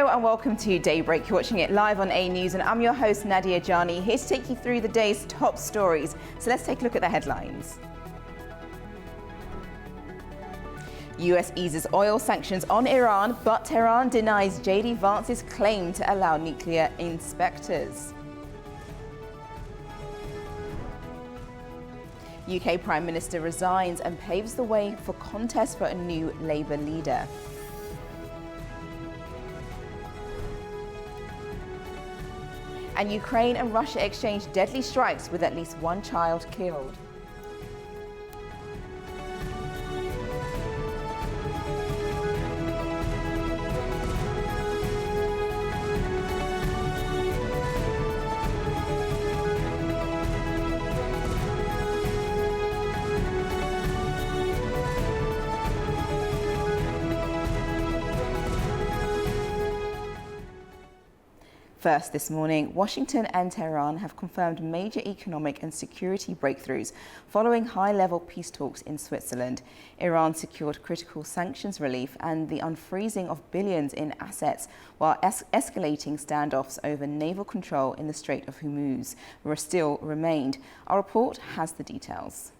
Hello and welcome to Daybreak. You're watching it live on A News and I'm your host Nadia Jani, here to take you through the day's top stories. So let's take a look at the headlines. US eases oil sanctions on Iran, but Tehran denies J.D. Vance's claim to allow nuclear inspectors. UK Prime Minister resigns and paves the way for contest for a new Labour leader. And Ukraine and Russia exchanged deadly strikes with at least one child killed. First this morning, Washington and Tehran have confirmed major economic and security breakthroughs following high-level peace talks in Switzerland. Iran secured critical sanctions relief and the unfreezing of billions in assets, while escalating standoffs over naval control in the Strait of Hormuz still remained. Our report has the details.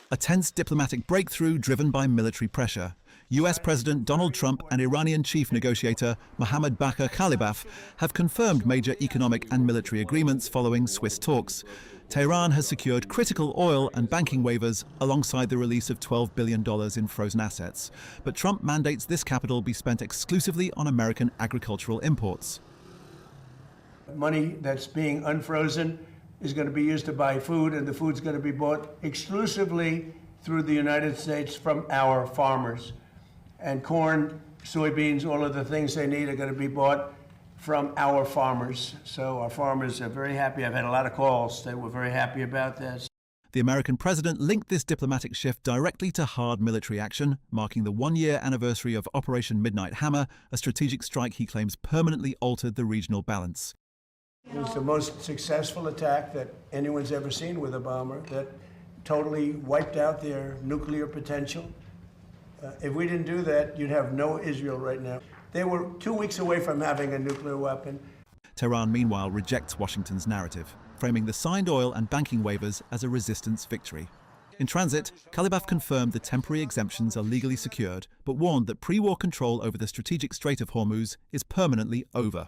A tense diplomatic breakthrough driven by military pressure. US President Donald Trump and Iranian chief negotiator Mohammad Bagher Khalibaf have confirmed major economic and military agreements following Swiss talks. Tehran has secured critical oil and banking waivers alongside the release of $12 billion in frozen assets. But Trump mandates this capital be spent exclusively on American agricultural imports. Money that's being unfrozen is going to be used to buy food, and the food's going to be bought exclusively through the United States from our farmers. And corn, soybeans, all of the things they need are going to be bought from our farmers. So our farmers are very happy. I've had a lot of calls. They were very happy about this. The American president linked this diplomatic shift directly to hard military action, marking the one-year anniversary of Operation Midnight Hammer, a strategic strike he claims permanently altered the regional balance. It was the most successful attack that anyone's ever seen with a bomber that totally wiped out their nuclear potential. If we didn't do that, you'd have no Israel right now. They were 2 weeks away from having a nuclear weapon. Tehran, meanwhile, rejects Washington's narrative, framing the signed oil and banking waivers as a resistance victory. In transit, Khalibaf confirmed the temporary exemptions are legally secured, but warned that pre-war control over the strategic Strait of Hormuz is permanently over.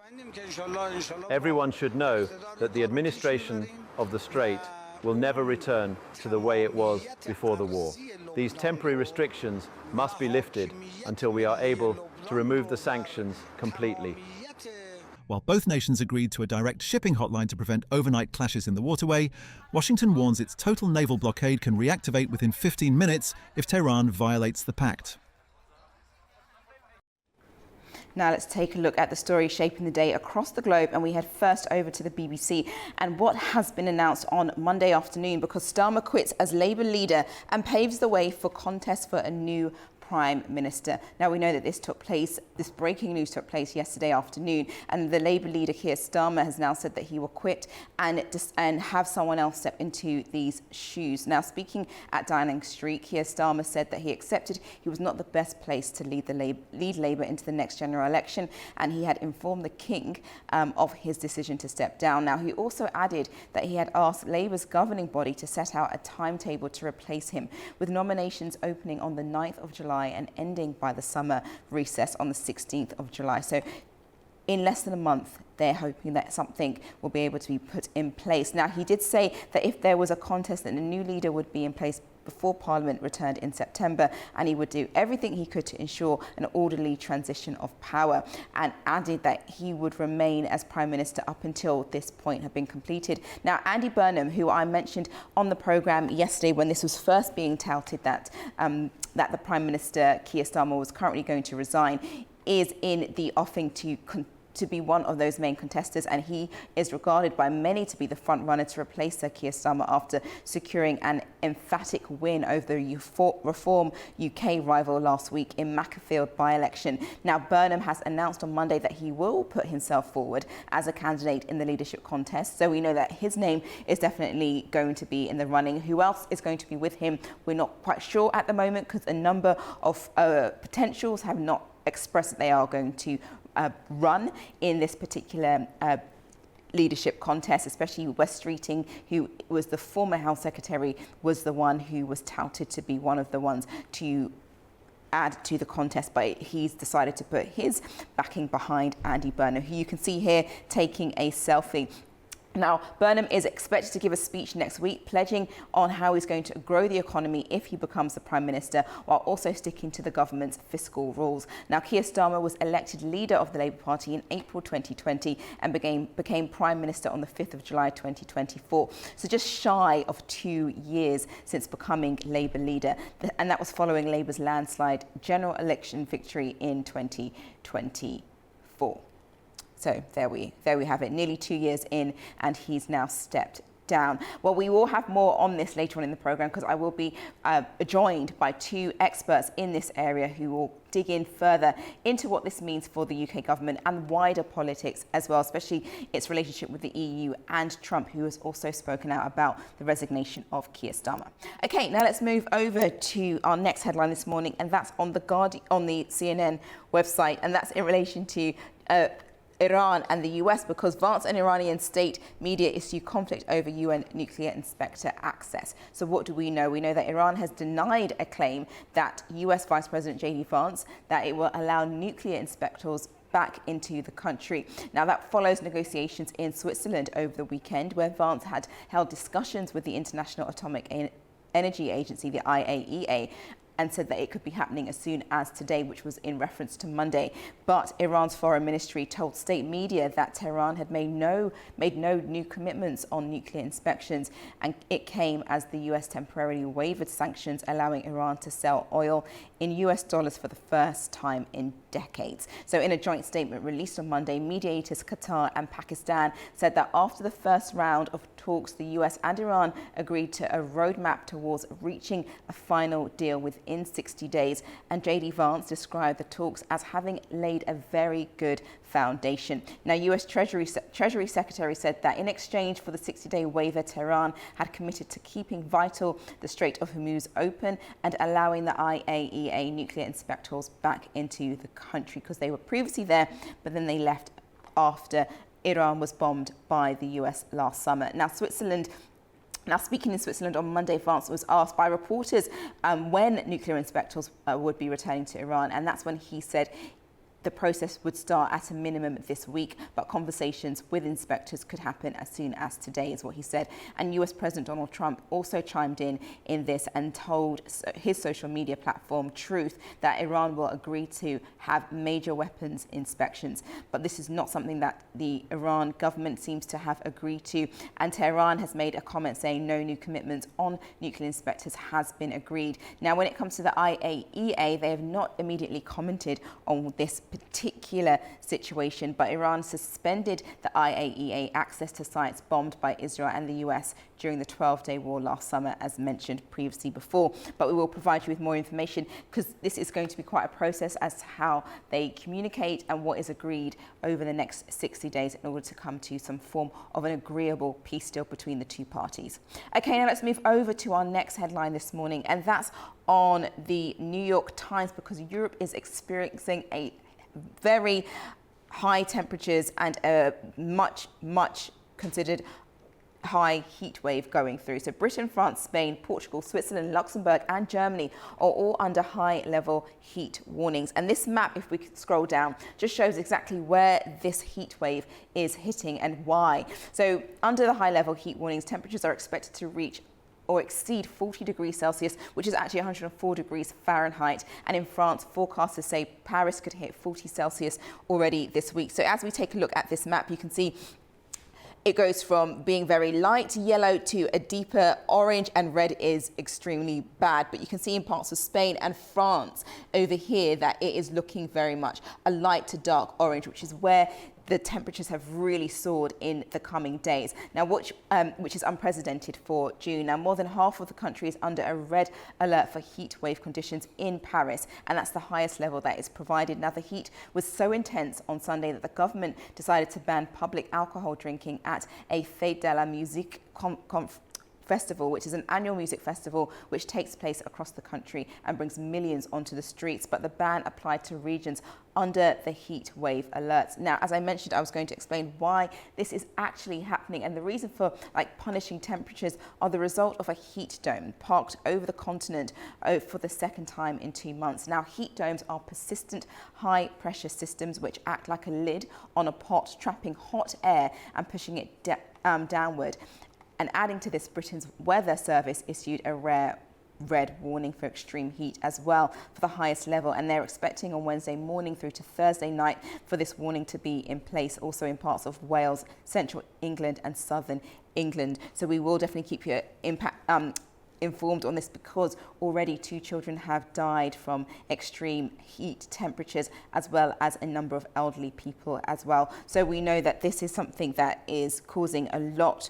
Everyone should know that the administration of the Strait will never return to the way it was before the war. These temporary restrictions must be lifted until we are able to remove the sanctions completely. While both nations agreed to a direct shipping hotline to prevent overnight clashes in the waterway, Washington warns its total naval blockade can reactivate within 15 minutes if Tehran violates the pact. Now let's take a look at the story shaping the day across the globe, and we head first over to the BBC and what has been announced on Monday afternoon, because Starmer quits as Labour leader and paves the way for contest for a new Prime Minister. Now we know that this breaking news took place yesterday afternoon, and the Labour leader Keir Starmer has now said that he will quit and have someone else step into these shoes. Now, speaking at Downing Street, Keir Starmer said that he accepted he was not the best place to lead Labour into the next general election, and he had informed the King of his decision to step down. Now, he also added that he had asked Labour's governing body to set out a timetable to replace him, with nominations opening on the 9th of July and ending by the summer recess on the 16th of July. So in less than a month, they're hoping that something will be able to be put in place. Now, he did say that if there was a contest, that a new leader would be in place before Parliament returned in September, and he would do everything he could to ensure an orderly transition of power, and added that he would remain as Prime Minister up until this point had been completed. Now, Andy Burnham, who I mentioned on the programme yesterday when this was first being touted that the Prime Minister, Keir Starmer, was currently going to resign, is in the offing to be one of those main contestants, and he is regarded by many to be the front runner to replace Sir Keir Starmer after securing an emphatic win over the Reform UK rival last week in Macclesfield by-election. Now, Burnham has announced on Monday that he will put himself forward as a candidate in the leadership contest, so we know that his name is definitely going to be in the running. Who else is going to be with him? We're not quite sure at the moment, because a number of potentials have not expressed that they are going to run in this particular leadership contest, especially Wes Streeting, who was the former Health Secretary, was the one who was touted to be one of the ones to add to the contest, but he's decided to put his backing behind Andy Burnham, who you can see here taking a selfie. Now, Burnham is expected to give a speech next week, pledging on how he's going to grow the economy if he becomes the Prime Minister, while also sticking to the government's fiscal rules. Now, Keir Starmer was elected leader of the Labour Party in April 2020 and became Prime Minister on the 5th of July 2024. So just shy of 2 years since becoming Labour leader. And that was following Labour's landslide general election victory in 2024. So there we have it, nearly 2 years in, and he's now stepped down. Well, we will have more on this later on in the programme, because I will be joined by 2 experts in this area who will dig in further into what this means for the UK government and wider politics as well, especially its relationship with the EU and Trump, who has also spoken out about the resignation of Keir Starmer. Okay, now let's move over to our next headline this morning, and that's on the CNN website, and that's in relation to Iran and the US, because Vance and Iranian state media issue conflict over UN nuclear inspector access. So what do we know? We know that Iran has denied a claim that US Vice President J.D. Vance that it will allow nuclear inspectors back into the country. Now, that follows negotiations in Switzerland over the weekend, where Vance had held discussions with the International Atomic Energy Agency, the IAEA, and said that it could be happening as soon as today, which was in reference to Monday. But Iran's foreign ministry told state media that Tehran had made no new commitments on nuclear inspections, and it came as the US temporarily waived sanctions, allowing Iran to sell oil in US dollars for the first time in decades. So in a joint statement released on Monday, mediators Qatar and Pakistan said that after the first round of talks, the US and Iran agreed to a roadmap towards reaching a final deal within 60 days. And J.D. Vance described the talks as having laid a very good foundation. Now, US Treasury Secretary said that in exchange for the 60-day waiver, Tehran had committed to keeping the Strait of Hormuz open and allowing the IAEA nuclear inspectors back into the country, because they were previously there, but then they left after Iran was bombed by the US last summer. Now, speaking in Switzerland on Monday, Vance was asked by reporters when nuclear inspectors would be returning to Iran, and that's when he said the process would start at a minimum this week, but conversations with inspectors could happen as soon as today, is what he said. And US President Donald Trump also chimed in this and told his social media platform Truth that Iran will agree to have major weapons inspections. But this is not something that the Iran government seems to have agreed to. And Tehran has made a comment saying no new commitments on nuclear inspectors has been agreed. Now, when it comes to the IAEA, they have not immediately commented on this particular situation, but Iran suspended the IAEA access to sites bombed by Israel and the US during the 12-day war last summer, as mentioned previously before. But we will provide you with more information, because this is going to be quite a process as to how they communicate and what is agreed over the next 60 days in order to come to some form of an agreeable peace deal between the two parties. Okay, now let's move over to our next headline this morning, and that's on the New York Times, because Europe is experiencing a very high temperatures and a much considered high heat wave going through. So Britain, France, Spain, Portugal, Switzerland, Luxembourg and Germany are all under high level heat warnings. And this map, if we could scroll down, just shows exactly where this heat wave is hitting and why. So under the high level heat warnings, temperatures are expected to reach or exceed 40 degrees Celsius, which is actually 104 degrees Fahrenheit. And in France, forecasters say Paris could hit 40 Celsius already this week. So as we take a look at this map, you can see it goes from being very light yellow to a deeper orange, and red is extremely bad. But you can see in parts of Spain and France over here that it is looking very much a light to dark orange, which is where the temperatures have really soared in the coming days. Now, which is unprecedented for June. Now, more than half of the country is under a red alert for heat wave conditions in Paris, and that's the highest level that is provided. Now, the heat was so intense on Sunday that the government decided to ban public alcohol drinking at a Fête de la Musique Festival, which is an annual music festival which takes place across the country and brings millions onto the streets. But the ban applied to regions under the heat wave alerts. Now, as I mentioned, I was going to explain why this is actually happening, and the reason for punishing temperatures are the result of a heat dome parked over the continent for the second time in 2 months. Now, heat domes are persistent high pressure systems which act like a lid on a pot, trapping hot air and pushing it downward. And adding to this, Britain's weather service issued a rare red warning for extreme heat as well for the highest level, and they're expecting on Wednesday morning through to Thursday night for this warning to be in place also in parts of Wales, central England and southern England. So we will definitely keep you informed on this, because already 2 children have died from extreme heat temperatures, as well as a number of elderly people as well. So we know that this is something that is causing a lot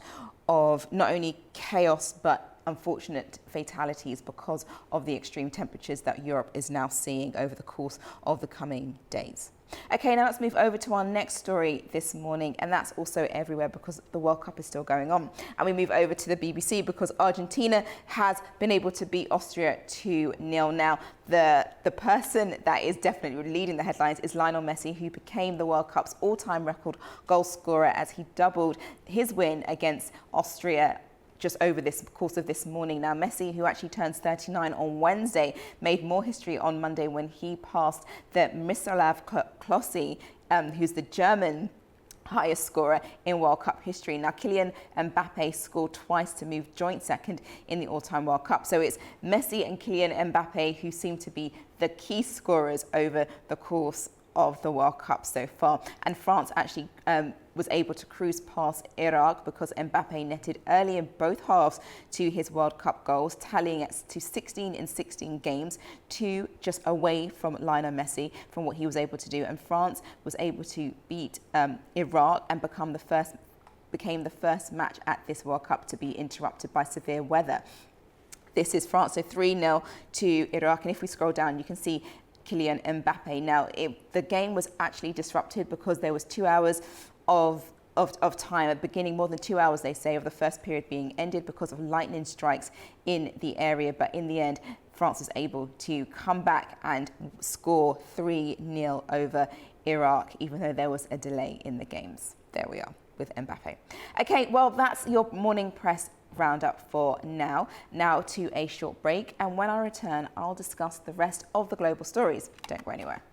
of not only chaos but unfortunate fatalities because of the extreme temperatures that Europe is now seeing over the course of the coming days. Okay, now let's move over to our next story this morning, and that's also everywhere because the World Cup is still going on. And we move over to the BBC because Argentina has been able to beat Austria 2-0. Now, the person that is definitely leading the headlines is Lionel Messi, who became the World Cup's all-time record goal scorer as he doubled his win against Austria just over this course of this morning. Now, Messi, who actually turns 39 on Wednesday, made more history on Monday when he passed the Miroslav Klose, who's the German highest scorer in World Cup history. Now, Kylian Mbappe scored twice to move joint second in the all-time World Cup. So it's Messi and Kylian Mbappe who seem to be the key scorers over the course of the World Cup so far. And France actually was able to cruise past Iraq because Mbappe netted early in both halves to his World Cup goals, tallying it to 16 in 16 games, 2 just away from Lionel Messi from what he was able to do. And France was able to beat Iraq and became the first match at this World Cup to be interrupted by severe weather. This is France, so 3-0 to Iraq. And if we scroll down, you can see Kylian Mbappe. Now, the game was actually disrupted because there was 2 hours of time at the beginning, more than 2 hours, they say, of the first period being ended because of lightning strikes in the area. But in the end, France was able to come back and score 3-0 over Iraq, even though there was a delay in the games. There we are with Mbappe. Okay, well, that's your morning press roundup for now. Now to a short break, and when I return, I'll discuss the rest of the global stories. Don't go anywhere.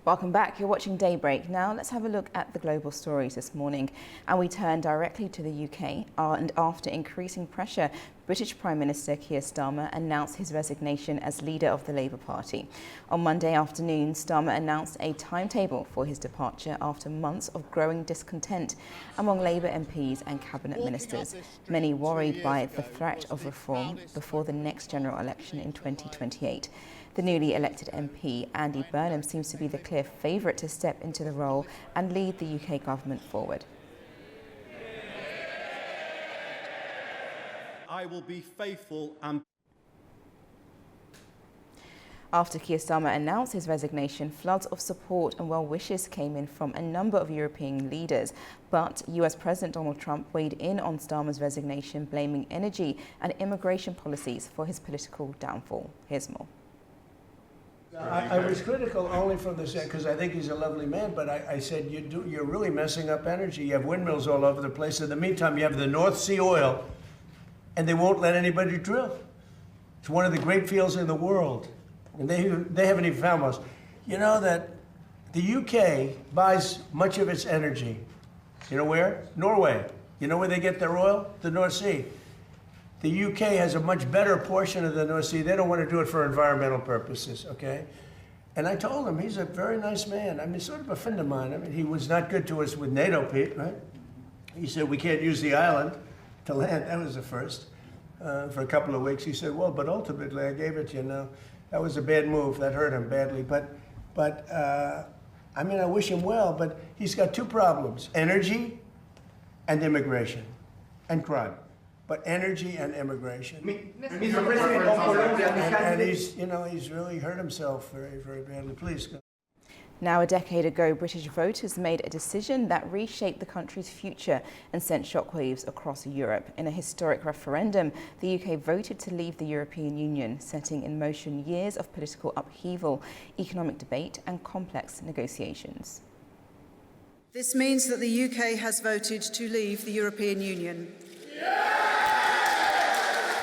Welcome back. You're watching Daybreak. Now let's have a look at the global stories this morning, and we turn directly to the UK. And after increasing pressure, British Prime Minister Keir Starmer announced his resignation as leader of the Labour Party. On Monday afternoon, Starmer announced a timetable for his departure after months of growing discontent among Labour MPs and cabinet ministers, many worried by the threat of reform before the next general election in 2028. The newly elected MP, Andy Burnham, seems to be the clear favourite to step into the role and lead the UK government forward. I will be faithful and... After Keir Starmer announced his resignation, floods of support and well wishes came in from a number of European leaders. But US President Donald Trump weighed in on Starmer's resignation, blaming energy and immigration policies for his political downfall. Here's more. I was critical only from the because I think he's a lovely man, but I said you're really messing up energy. You have windmills all over the place. In the meantime, you have the North Sea oil, and they won't let anybody drill. It's one of the great fields in the world, and they haven't even found most. You know that the UK buys much of its energy. You know where? Norway. You know where they get their oil? The North Sea. The UK has a much better portion of the North Sea. They don't want to do it for environmental purposes, okay? And I told him, he's a very nice man. I mean, sort of a friend of mine. I mean, he was not good to us with NATO, Pete, right? He said, we can't use the island to land. That was the first. For a couple of weeks, he said, well, but ultimately, I gave it to you now. That was a bad move. That hurt him badly. But I mean, I wish him well, but he's got 2 problems, energy and immigration and crime. but energy and immigration. Mr. President, And he's really hurt himself very, very badly. Please go. Now, a decade ago, British voters made a decision that reshaped the country's future and sent shockwaves across Europe. In a historic referendum, the UK voted to leave the European Union, setting in motion years of political upheaval, economic debate and complex negotiations. This means that the UK has voted to leave the European Union.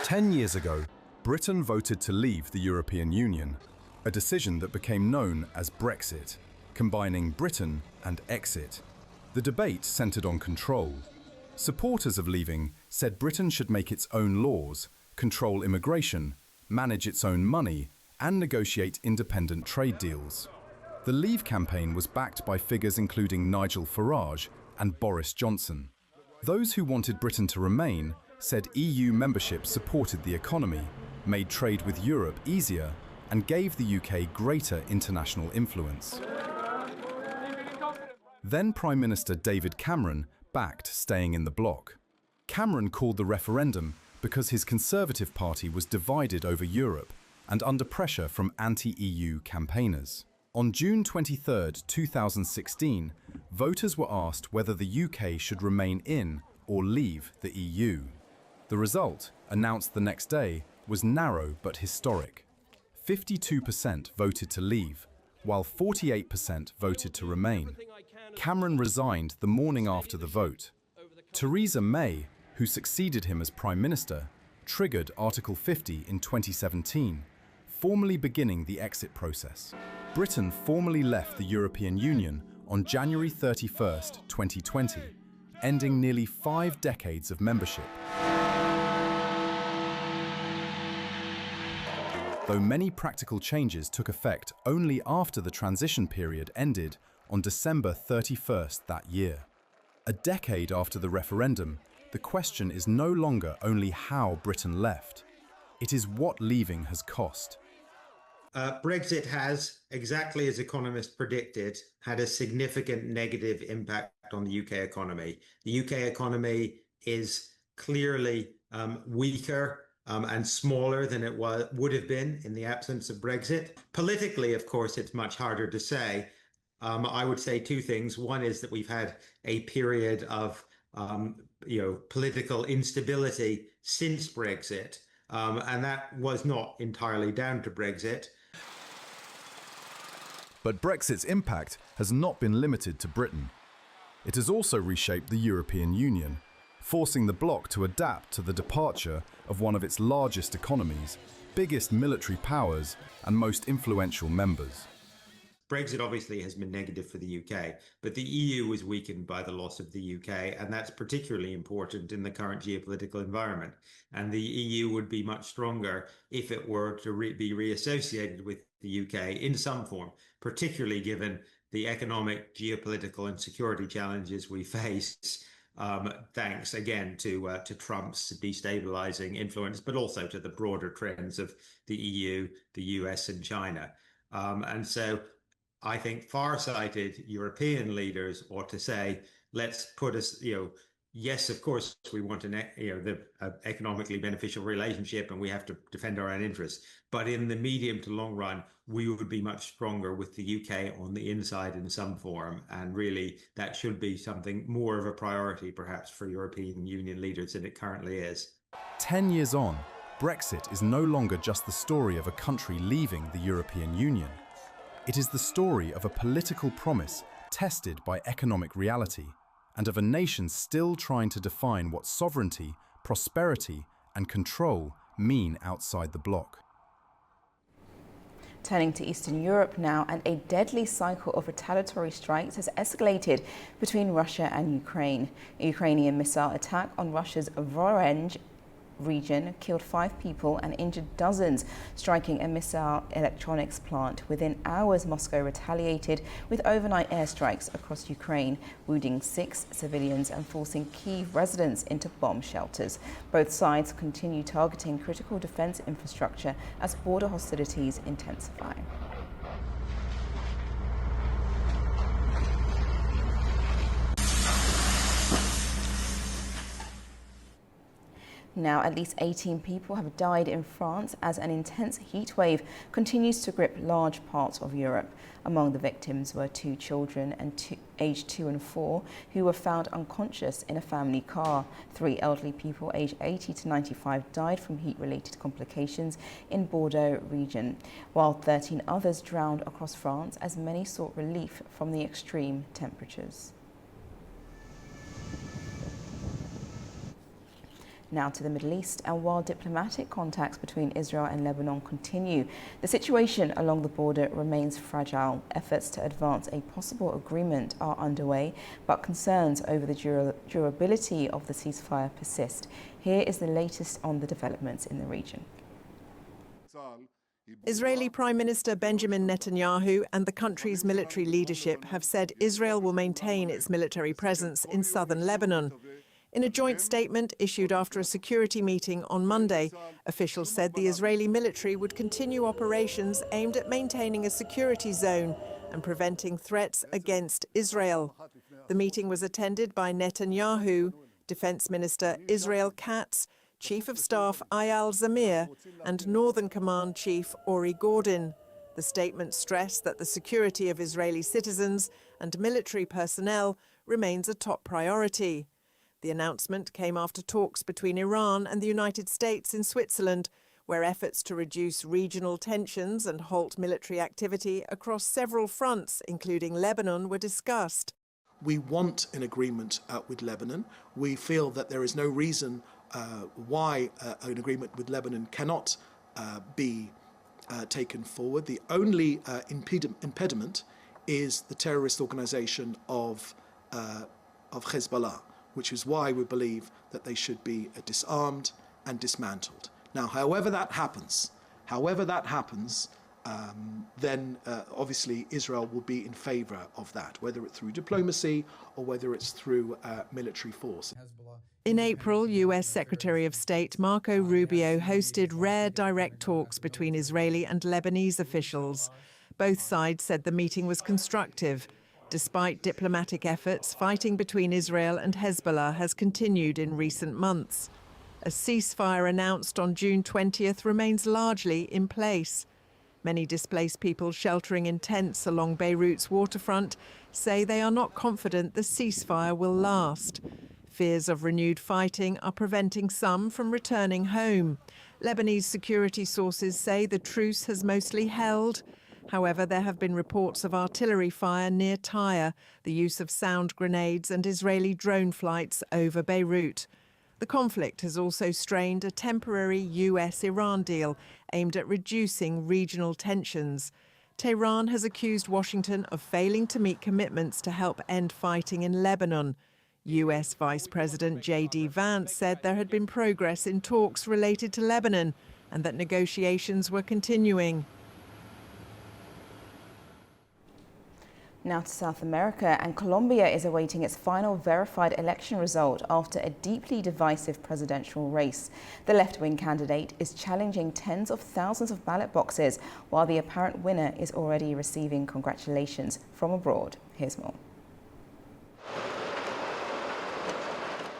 10 years ago, Britain voted to leave the European Union, a decision that became known as Brexit, combining Britain and exit. The debate centred on control. Supporters of leaving said Britain should make its own laws, control immigration, manage its own money, and negotiate independent trade deals. The Leave campaign was backed by figures including Nigel Farage and Boris Johnson. Those who wanted Britain to remain said EU membership supported the economy, made trade with Europe easier, and gave the UK greater international influence. Then Prime Minister David Cameron backed staying in the bloc. Cameron called the referendum because his Conservative Party was divided over Europe and under pressure from anti-EU campaigners. On June 23, 2016, voters were asked whether the UK should remain in or leave the EU. The result, announced the next day, was narrow but historic. 52% voted to leave, while 48% voted to remain. Cameron resigned the morning after the vote. Theresa May, who succeeded him as Prime Minister, triggered Article 50 in 2017, formally beginning the exit process. Britain formally left the European Union on January 31, 2020, ending nearly 5 decades of membership. Though many practical changes took effect only after the transition period ended on December 31st that year. A decade after the referendum, the question is no longer only how Britain left. It is what leaving has cost. Brexit has, exactly as economists predicted, had a significant negative impact on the UK economy. The UK economy is clearly weaker and smaller than it would have been in the absence of Brexit. Politically, of course, it's much harder to say. I would say 2 things. One is that we've had a period of political instability since Brexit, and that was not entirely down to Brexit. But Brexit's impact has not been limited to Britain. It has also reshaped the European Union, forcing the bloc to adapt to the departure of one of its largest economies, biggest military powers, and most influential members. Brexit obviously has been negative for the UK, but the EU was weakened by the loss of the UK, and that's particularly important in the current geopolitical environment. And the EU would be much stronger if it were to be reassociated with the UK in some form, particularly given the economic, geopolitical and security challenges we face, thanks again to Trump's destabilizing influence, but also to the broader trends of the EU, the US and China. And so I think far-sighted European leaders ought to say, let's put us, yes, of course, we want an economically beneficial relationship and we have to defend our own interests. But in the medium to long run, we would be much stronger with the UK on the inside in some form. And really, that should be something more of a priority, perhaps, for European Union leaders than it currently is. 10 years on, Brexit is no longer just the story of a country leaving the European Union. It is the story of a political promise tested by economic reality, and of a nation still trying to define what sovereignty, prosperity, and control mean outside the bloc. Turning to Eastern Europe now, and a deadly cycle of retaliatory strikes has escalated between Russia and Ukraine. A Ukrainian missile attack on Russia's Voronezh region killed 5 people and injured dozens, striking a missile electronics plant. Within hours, Moscow retaliated with overnight airstrikes across Ukraine, wounding 6 civilians and forcing Kyiv residents into bomb shelters. Both sides continue targeting critical defense infrastructure as border hostilities intensify. Now, at least 18 people have died in France as an intense heat wave continues to grip large parts of Europe. Among the victims were 2 children aged 2 and 4 who were found unconscious in a family car. 3 elderly people aged 80 to 95 died from heat-related complications in Bordeaux region, while 13 others drowned across France as many sought relief from the extreme temperatures. Now to the Middle East, and while diplomatic contacts between Israel and Lebanon continue, the situation along the border remains fragile. Efforts to advance a possible agreement are underway, but concerns over the durability of the ceasefire persist. Here is the latest on the developments in the region. Israeli Prime Minister Benjamin Netanyahu and the country's military leadership have said Israel will maintain its military presence in southern Lebanon. In a joint statement issued after a security meeting on Monday, officials said the Israeli military would continue operations aimed at maintaining a security zone and preventing threats against Israel. The meeting was attended by Netanyahu, Defense Minister Israel Katz, Chief of Staff Eyal Zamir, and Northern Command Chief Ori Gordon. The statement stressed that the security of Israeli citizens and military personnel remains a top priority. The announcement came after talks between Iran and the United States in Switzerland, where efforts to reduce regional tensions and halt military activity across several fronts, including Lebanon, were discussed. We want an agreement with Lebanon. We feel that there is no reason why an agreement with Lebanon cannot be taken forward. The only impediment is the terrorist organization of Hezbollah, which is why we believe that they should be disarmed and dismantled. Now, however that happens, then obviously Israel will be in favor of that, whether it's through diplomacy or whether it's through military force. In April, US Secretary of State Marco Rubio hosted rare direct talks between Israeli and Lebanese officials. Both sides said the meeting was constructive. Despite diplomatic efforts, fighting between Israel and Hezbollah has continued in recent months. A ceasefire announced on June 20th remains largely in place. Many displaced people sheltering in tents along Beirut's waterfront say they are not confident the ceasefire will last. Fears of renewed fighting are preventing some from returning home. Lebanese security sources say the truce has mostly held. However, there have been reports of artillery fire near Tyre, the use of sound grenades and Israeli drone flights over Beirut. The conflict has also strained a temporary US-Iran deal aimed at reducing regional tensions. Tehran has accused Washington of failing to meet commitments to help end fighting in Lebanon. US Vice President J.D. Vance said there had been progress in talks related to Lebanon and that negotiations were continuing. Now to South America, and Colombia is awaiting its final verified election result after a deeply divisive presidential race. The left-wing candidate is challenging tens of thousands of ballot boxes, while the apparent winner is already receiving congratulations from abroad. Here's more.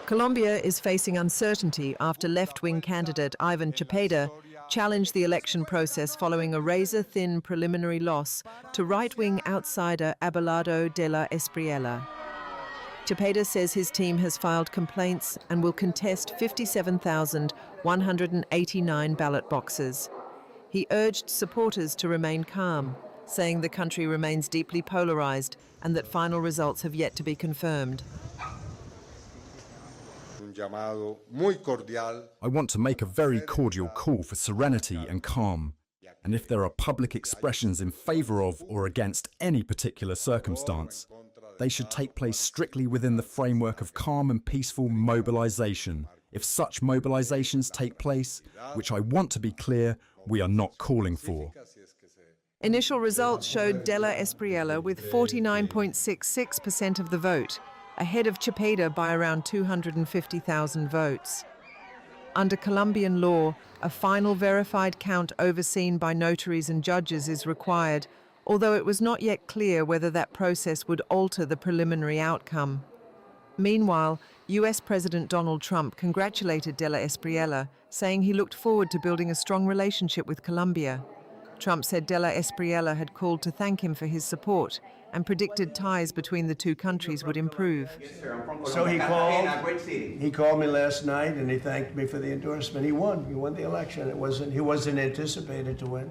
Colombia is facing uncertainty after left-wing candidate Ivan Cepeda challenged the election process following a razor-thin preliminary loss to right-wing outsider Abelardo de la Espriella. Cepeda says his team has filed complaints and will contest 57,189 ballot boxes. He urged supporters to remain calm, saying the country remains deeply polarized and that final results have yet to be confirmed. I want to make a very cordial call for serenity and calm. And if there are public expressions in favor of or against any particular circumstance, they should take place strictly within the framework of calm and peaceful mobilization. If such mobilizations take place, which I want to be clear, we are not calling for. Initial results showed De La Espriella with 49.66% of the vote, ahead of Cepeda by around 250,000 votes. Under Colombian law, a final verified count overseen by notaries and judges is required, although it was not yet clear whether that process would alter the preliminary outcome. Meanwhile, US President Donald Trump congratulated De La Espriella, saying he looked forward to building a strong relationship with Colombia. Trump said De La Espriella had called to thank him for his support and predicted ties between the two countries would improve. So he called me last night and he thanked me for the endorsement. He won the election. He wasn't anticipated to win,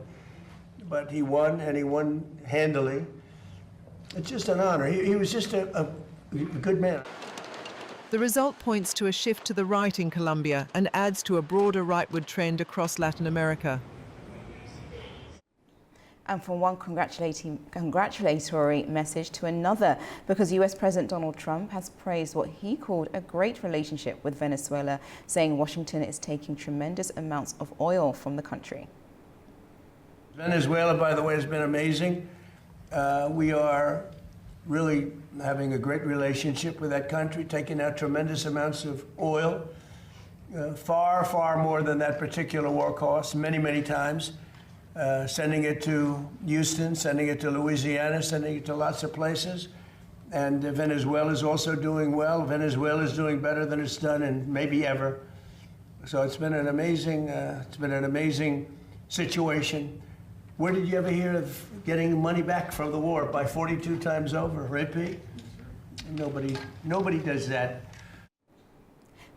but he won, and he won handily. It's just an honor. He was just a good man. The result points to a shift to the right in Colombia and adds to a broader rightward trend across Latin America. And from one congratulatory message to another, because US President Donald Trump has praised what he called a great relationship with Venezuela, saying Washington is taking tremendous amounts of oil from the country. Venezuela, by the way, has been amazing. We are really having a great relationship with that country, taking out tremendous amounts of oil, far, far more than that particular war cost, many, many times. Sending it to Houston, sending it to Louisiana, sending it to lots of places. And Venezuela is also doing well. Venezuela is doing better than it's done in maybe ever. So it's been an amazing situation. Where did you ever hear of getting money back from the war by 42 times over, right, Pete? Nobody does that.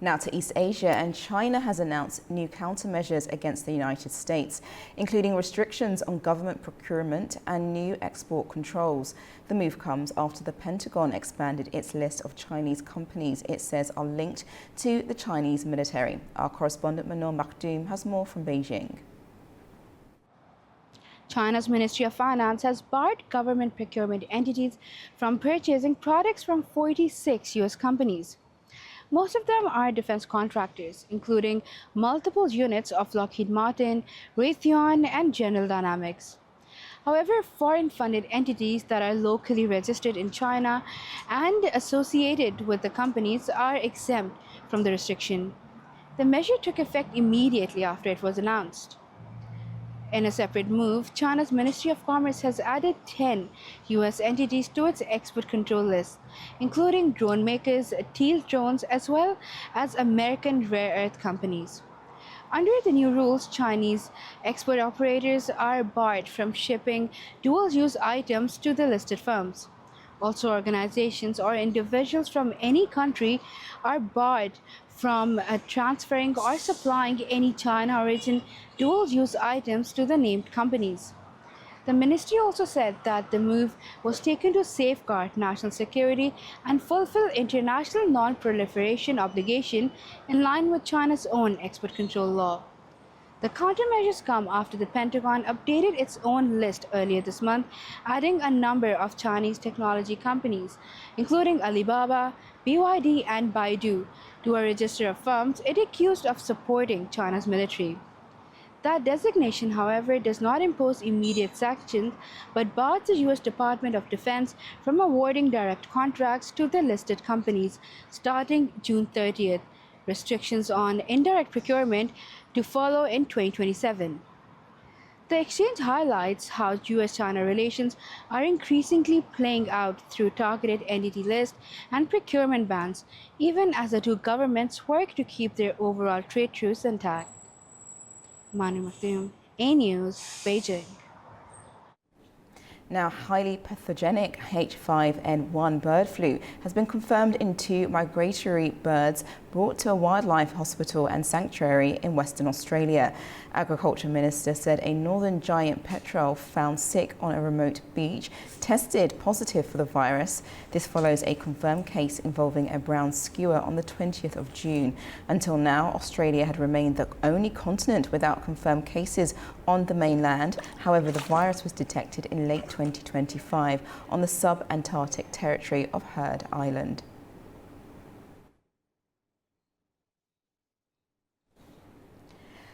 Now to East Asia, and China has announced new countermeasures against the United States, including restrictions on government procurement and new export controls. The move comes after the Pentagon expanded its list of Chinese companies it says are linked to the Chinese military. Our correspondent Manor Makhdoom has more from Beijing. China's Ministry of Finance has barred government procurement entities from purchasing products from 46 U.S. companies. Most of them are defense contractors, including multiple units of Lockheed Martin, Raytheon, and General Dynamics. However, foreign-funded entities that are locally registered in China and associated with the companies are exempt from the restriction. The measure took effect immediately after it was announced. In a separate move, China's Ministry of Commerce has added 10 U.S. entities to its export control list, including drone makers, Teal Drones, as well as American rare earth companies. Under the new rules, Chinese export operators are barred from shipping dual-use items to the listed firms. Also, organizations or individuals from any country are barred from transferring or supplying any China-origin dual-use items to the named companies. The ministry also said that the move was taken to safeguard national security and fulfill international non-proliferation obligation in line with China's own export control law. The countermeasures come after the Pentagon updated its own list earlier this month, adding a number of Chinese technology companies, including Alibaba, BYD, and Baidu, to a register of firms it accused of supporting China's military. That designation, however, does not impose immediate sanctions, but bars the U.S. Department of Defense from awarding direct contracts to the listed companies starting June 30th. Restrictions on indirect procurement to follow in 2027. The exchange highlights how U.S.-China relations are increasingly playing out through targeted entity lists and procurement bans, even as the two governments work to keep their overall trade truce intact. Manu Makhdoom, A News, Beijing. Now, highly pathogenic H5N1 bird flu has been confirmed in 2 migratory birds brought to a wildlife hospital and sanctuary in Western Australia. Agriculture Minister said a northern giant petrel found sick on a remote beach tested positive for the virus. This follows a confirmed case involving a brown skua on the 20th of June. Until now, Australia had remained the only continent without confirmed cases on the mainland. However, the virus was detected in late 2025 on the sub-Antarctic territory of Heard Island.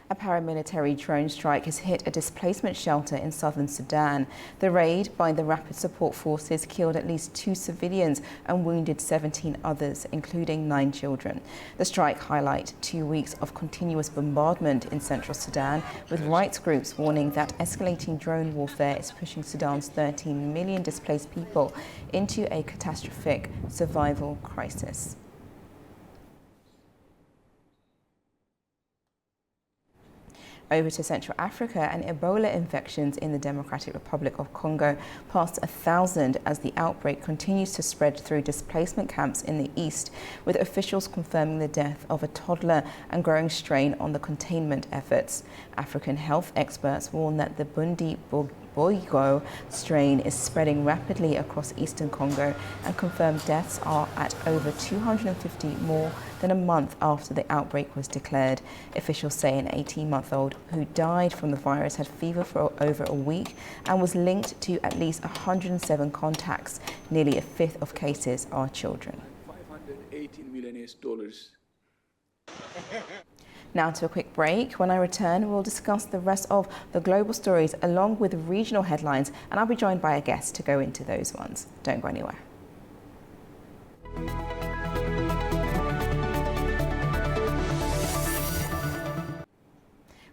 A paramilitary drone strike has hit a displacement shelter in southern Sudan. The raid by the Rapid Support Forces killed at least 2 civilians and wounded 17 others, including 9 children. The strike highlights 2 weeks of continuous bombardment in central Sudan, with rights groups warning that escalating drone warfare is pushing Sudan's 13 million displaced people into a catastrophic survival crisis. Over to Central Africa, and Ebola infections in the Democratic Republic of Congo passed 1,000 as the outbreak continues to spread through displacement camps in the east, with officials confirming the death of a toddler and growing strain on the containment efforts. African health experts warn that the Boigo strain is spreading rapidly across eastern Congo, and confirmed deaths are at over 250, more than a month after the outbreak was declared. Officials say an 18-month-old who died from the virus had fever for over a week and was linked to at least 107 contacts. Nearly a fifth of cases are children. $518 million. Now to a quick break. When I return, we'll discuss the rest of the global stories along with regional headlines, and I'll be joined by a guest to go into those ones. Don't go anywhere.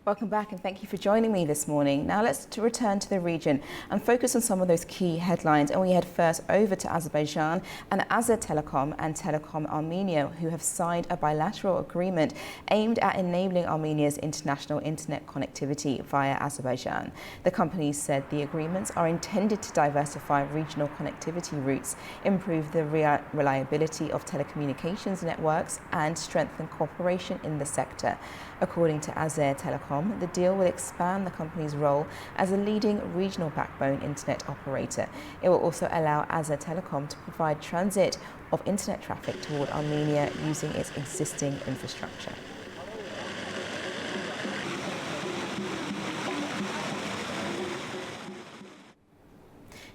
Welcome back, and thank you for joining me this morning. Now let's return to the region and focus on some of those key headlines. And we head first over to Azerbaijan and Azer Telecom and Telecom Armenia, who have signed a bilateral agreement aimed at enabling Armenia's international internet connectivity via Azerbaijan. The companies said the agreements are intended to diversify regional connectivity routes, improve the reliability of telecommunications networks, and strengthen cooperation in the sector. According to Azer Telecom, the deal will expand the company's role as a leading regional backbone internet operator. It will also allow Azer Telecom to provide transit of internet traffic toward Armenia using its existing infrastructure.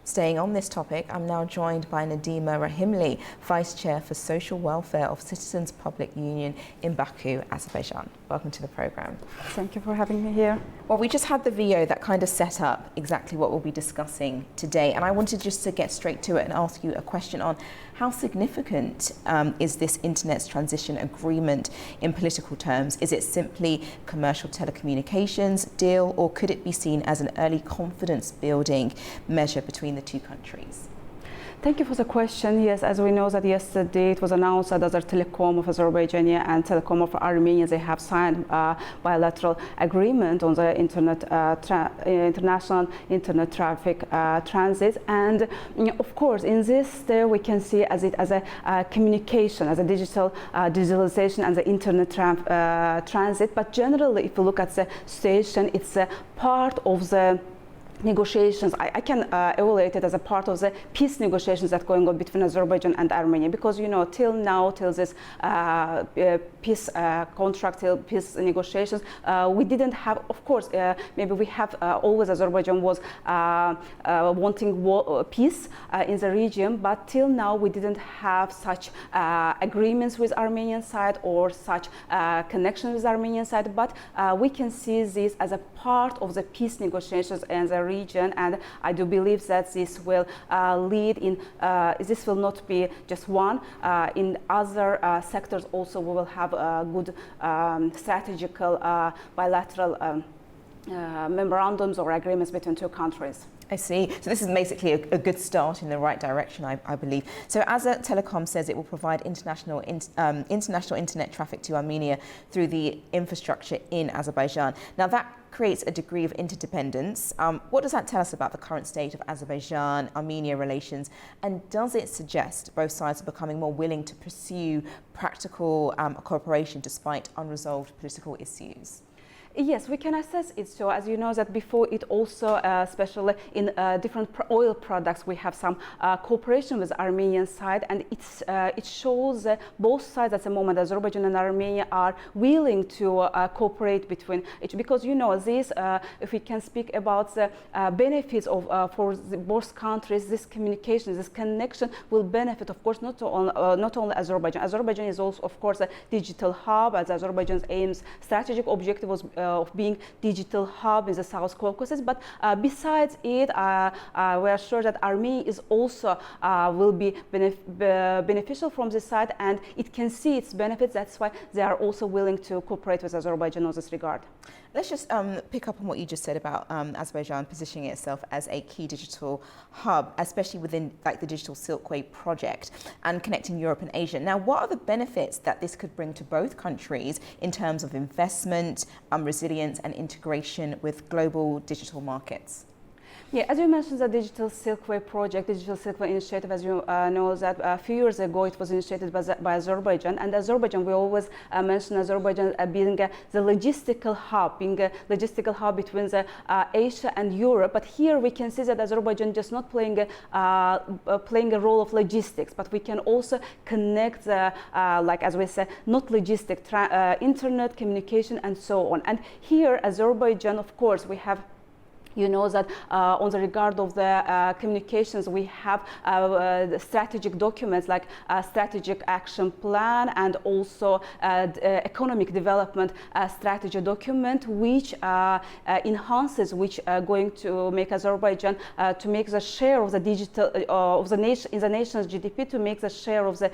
Staying on this topic, I'm now joined by Nadima Rahimli, Vice Chair for Social Welfare of Citizens Public Union in Baku, Azerbaijan. Welcome to the programme. Thank you for having me here. Well, we just had the video that kind of set up exactly what we'll be discussing today, and I wanted just to get straight to it and ask you a question on how significant is this Internet Transition Agreement in political terms? Is it simply commercial telecommunications deal, or could it be seen as an early confidence building measure between the two countries? Thank you for the question. Yes, as we know that yesterday it was announced that Azer Telecom of Azerbaijan and Telecom of Armenia, they have signed a bilateral agreement on the international internet traffic transit. And of course, in this there we can see as it as a communication, as a digitalization and the internet transit. But generally, if you look at the situation, it's a part of the negotiations. I can evaluate it as a part of the peace negotiations that are going on between Azerbaijan and Armenia, because till now, till this peace contract, till peace negotiations, we didn't have, of course, maybe we have always Azerbaijan was wanting peace in the region, but till now we didn't have such agreements with Armenian side or such connection with Armenian side, but we can see this as a part of the peace negotiations in the region, and I do believe that this will lead in, this will not be just one. In other sectors also we will have good strategical bilateral memorandums or agreements between two countries. I see. So this is basically a good start in the right direction, I believe. So Azer Telecom says it will provide international internet traffic to Armenia through the infrastructure in Azerbaijan. Now that creates a degree of interdependence. What does that tell us about the current state of Azerbaijan-Armenia relations? And does it suggest both sides are becoming more willing to pursue practical cooperation despite unresolved political issues? Yes, we can assess it. So as you know that before it also, especially in different oil products, we have some cooperation with Armenian side, and it shows both sides at the moment, Azerbaijan and Armenia, are willing to cooperate between each, because this, if we can speak about the benefits of for both countries, this communication, this connection will benefit, of course, not only Azerbaijan. Azerbaijan is also, of course, a digital hub, as Azerbaijan's aims, strategic objective was of being digital hub in the South Caucasus. But besides it, we are sure that Armenia is also will be beneficial from this side, and it can see its benefits. That's why they are also willing to cooperate with Azerbaijan in this regard. Let's just pick up on what you just said about Azerbaijan positioning itself as a key digital hub, especially within like the Digital Silk Way project and connecting Europe and Asia. Now, what are the benefits that this could bring to both countries in terms of investment, resilience and integration with global digital markets? Yeah, as you mentioned, the Digital Silk Way project, Digital Silk Way initiative, as you know, that a few years ago it was initiated by Azerbaijan. And Azerbaijan, we always mention Azerbaijan being the logistical hub, between the Asia and Europe. But here we can see that Azerbaijan just not playing a role of logistics, but we can also connect the, like as we say, not logistic, internet, communication, and so on. And here, Azerbaijan, of course, we have. You know that on the regard of the communications, we have the strategic documents like strategic action plan and also economic development strategy document, which enhances, which are going to make Azerbaijan to make the share of the digital of the nation in the nation's GDP, to make the share of the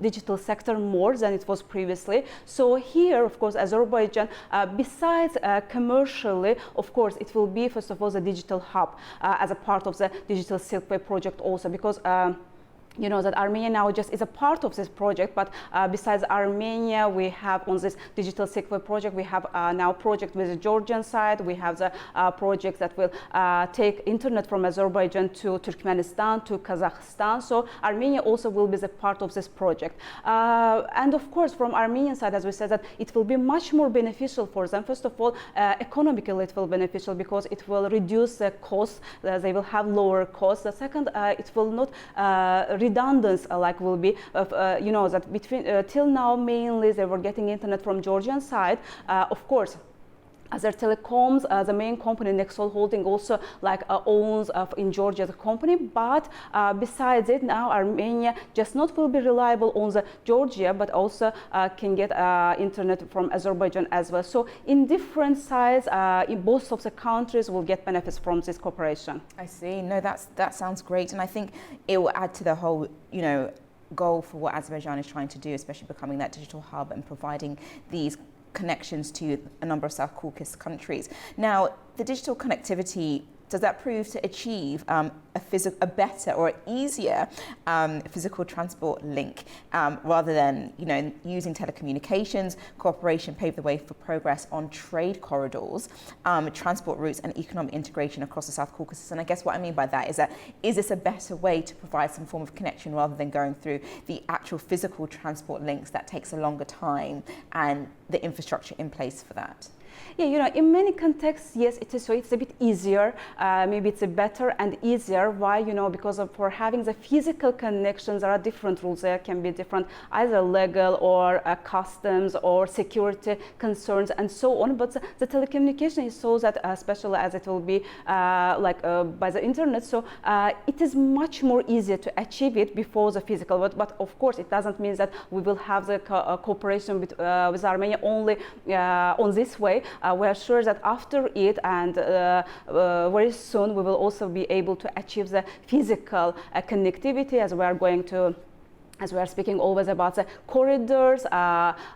digital sector more than it was previously. So here, of course, Azerbaijan, besides commercially, of course, it will be first of all the digital hub as a part of the Digital Silk Way project also, because you know that Armenia now just is a part of this project, but besides Armenia, we have on this Digital Silk Way project, we have now project with the Georgian side, we have the project that will take internet from Azerbaijan to Turkmenistan, to Kazakhstan. So Armenia also will be the part of this project. And of course, from Armenian side, as we said, that it will be much more beneficial for them. First of all, economically it will be beneficial because it will reduce the costs, they will have lower costs. The second, it will not redundance like will be, you know, that between till now mainly they were getting internet from Georgian side. Of course, Azer Telecoms, the main company, Nexol Holding, also like owns in Georgia the company. But besides it, now Armenia just not will be reliable on the Georgia, but also can get internet from Azerbaijan as well. So in different sides, in both of the countries will get benefits from this cooperation. I see. No, that sounds great, and I think it will add to the whole, you know, goal for what Azerbaijan is trying to do, especially becoming that digital hub and providing these connections to a number of South Caucasus countries. Now, the digital connectivity, does that prove to achieve a better or easier physical transport link rather than, you know, using telecommunications? Cooperation paved the way for progress on trade corridors, transport routes and economic integration across the South Caucasus. And I guess what I mean by that is this a better way to provide some form of connection rather than going through the actual physical transport links that takes a longer time and the infrastructure in place for that? Yeah, you know, in many contexts, yes, it is. So it's a bit easier. Maybe it's a better and easier. Why? You know, because for having the physical connections, there are different rules. There can be different, either legal or customs or security concerns and so on. But the telecommunication is so that, especially as it will be by the internet, so it is much more easier to achieve it before the physical. But of course, it doesn't mean that we will have the cooperation with Armenia only on this way. We are sure that after it and very soon we will also be able to achieve the physical connectivity, as we are going to, as we are speaking always about the corridors,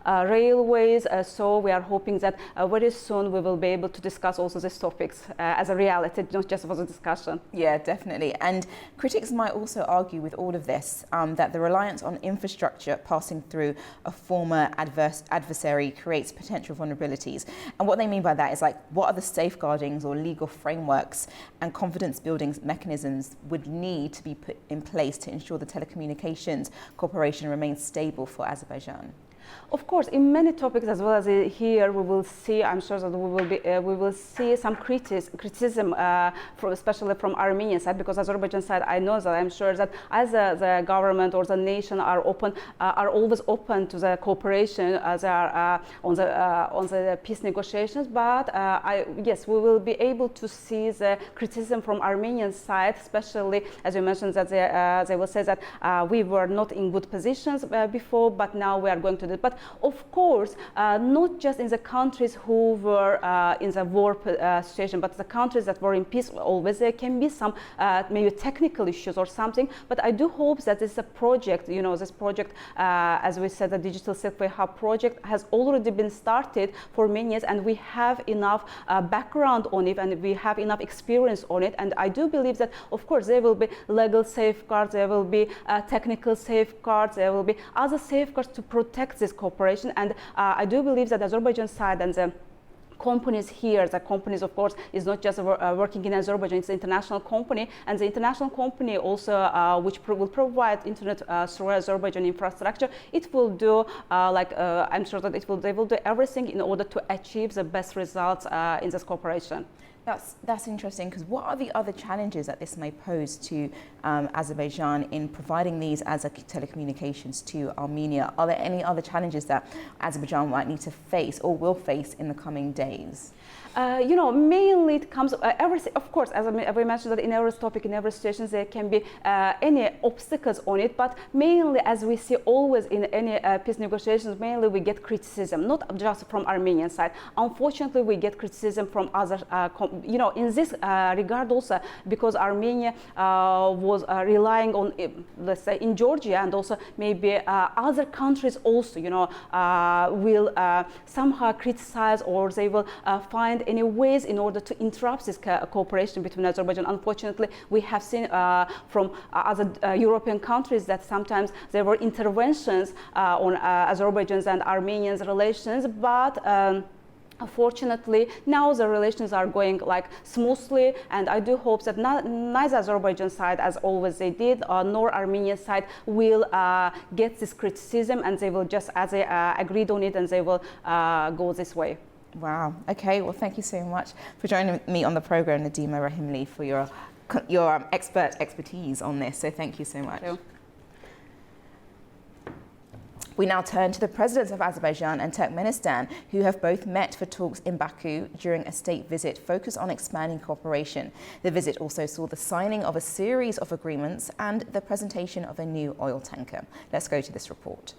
railways. So we are hoping that very soon we will be able to discuss also these topics as a reality, not just for the discussion. Yeah, definitely. And critics might also argue with all of this that the reliance on infrastructure passing through a former adversary creates potential vulnerabilities. And what they mean by that is, like, what are the safeguardings or legal frameworks and confidence building mechanisms would need to be put in place to ensure the telecommunications cooperation remains stable for Azerbaijan? Of course, in many topics as well as here, we will see. I'm sure that we will see some criticism, especially from Armenian side, because Azerbaijan side, I know that I'm sure that as the government or the nation are always open to the cooperation as are on the peace negotiations. But yes, we will be able to see the criticism from Armenian side, especially as you mentioned that they will say that we were not in good positions before, but now we are going to included. But of course, not just in the countries who were in the war situation, but the countries that were in peace, always there can be some maybe technical issues or something. But I do hope that this is a project, this project, as we said, the Digital Silkway Hub project has already been started for many years, and we have enough background on it, and we have enough experience on it. And I do believe that, of course, there will be legal safeguards, there will be technical safeguards, there will be other safeguards to protect this cooperation. And I do believe that the Azerbaijan side and the companies here, the companies, of course, is not just working in Azerbaijan, it's an international company, and the international company also which will provide internet through Azerbaijan infrastructure, it will do I'm sure that they will do everything in order to achieve the best results in this cooperation. That's interesting, because what are the other challenges that this may pose to Azerbaijan in providing these as telecommunications to Armenia? Are there any other challenges that Azerbaijan might need to face or will face in the coming days? Mainly it comes everything. Of course, as we mentioned, that in every topic, in every situation, there can be any obstacles on it. But mainly, as we see always in any peace negotiations, mainly we get criticism, not just from Armenian side. Unfortunately, we get criticism from other. In this regard also, because Armenia was relying on, let's say, in Georgia, and also maybe other countries also, will somehow criticize, or they will find any ways in order to interrupt this cooperation between Azerbaijan. Unfortunately, we have seen from other European countries that sometimes there were interventions on Azerbaijan's and Armenians' relations, but fortunately, now the relations are going smoothly, and I do hope that neither Azerbaijan side, as always they did, nor Armenian side will get this criticism, and they will just, as they agreed on it, and they will go this way. Wow. Okay. Well, thank you so much for joining me on the program, Nadima Rahimli, for your expertise on this. So thank you so much. Thank you. We now turn to the presidents of Azerbaijan and Turkmenistan, who have both met for talks in Baku during a state visit focused on expanding cooperation. The visit also saw the signing of a series of agreements and the presentation of a new oil tanker. Let's go to this report.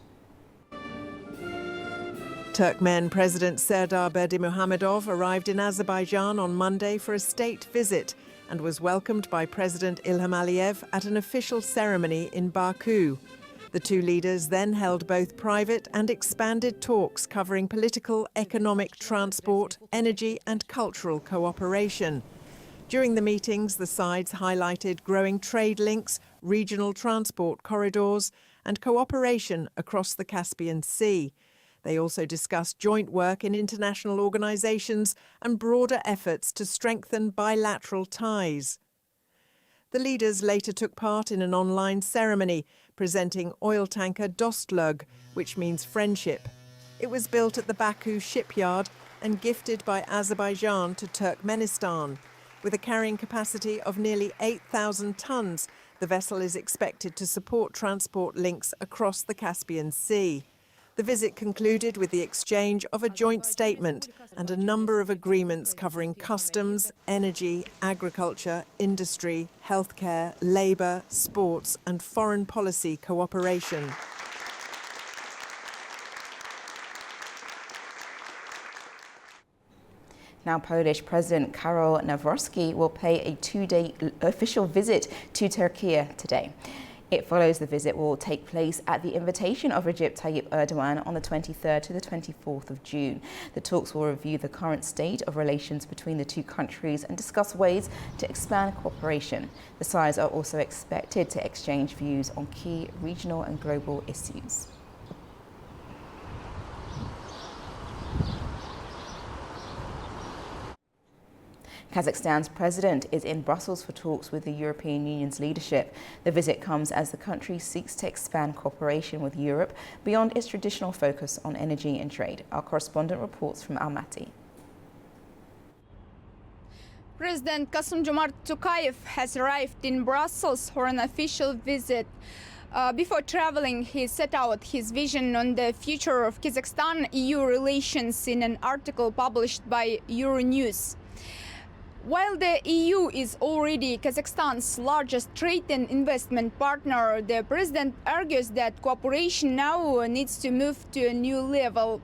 Turkmen President Serdar Berdimuhamedov arrived in Azerbaijan on Monday for a state visit and was welcomed by President Ilham Aliyev at an official ceremony in Baku. The two leaders then held both private and expanded talks covering political, economic, transport, energy and cultural cooperation. During the meetings, the sides highlighted growing trade links, regional transport corridors and cooperation across the Caspian Sea. They also discussed joint work in international organisations and broader efforts to strengthen bilateral ties. The leaders later took part in an online ceremony presenting oil tanker Dostlug, which means friendship. It was built at the Baku shipyard and gifted by Azerbaijan to Turkmenistan. With a carrying capacity of nearly 8,000 tonnes, the vessel is expected to support transport links across the Caspian Sea. The visit concluded with the exchange of a joint statement and a number of agreements covering customs, energy, agriculture, industry, healthcare, labour, sports and foreign policy cooperation. Now, Polish President Karol Nawrocki will pay a two-day official visit to Turkey today. It follows the visit will take place at the invitation of Recep Tayyip Erdogan on the 23rd to the 24th of June. The talks will review the current state of relations between the two countries and discuss ways to expand cooperation. The sides are also expected to exchange views on key regional and global issues. Kazakhstan's president is in Brussels for talks with the European Union's leadership. The visit comes as the country seeks to expand cooperation with Europe beyond its traditional focus on energy and trade. Our correspondent reports from Almaty. President Kassym-Jomart Tokayev has arrived in Brussels for an official visit. Before traveling, he set out his vision on the future of Kazakhstan-EU relations in an article published by Euronews. While the EU is already Kazakhstan's largest trade and investment partner, the president argues that cooperation now needs to move to a new level.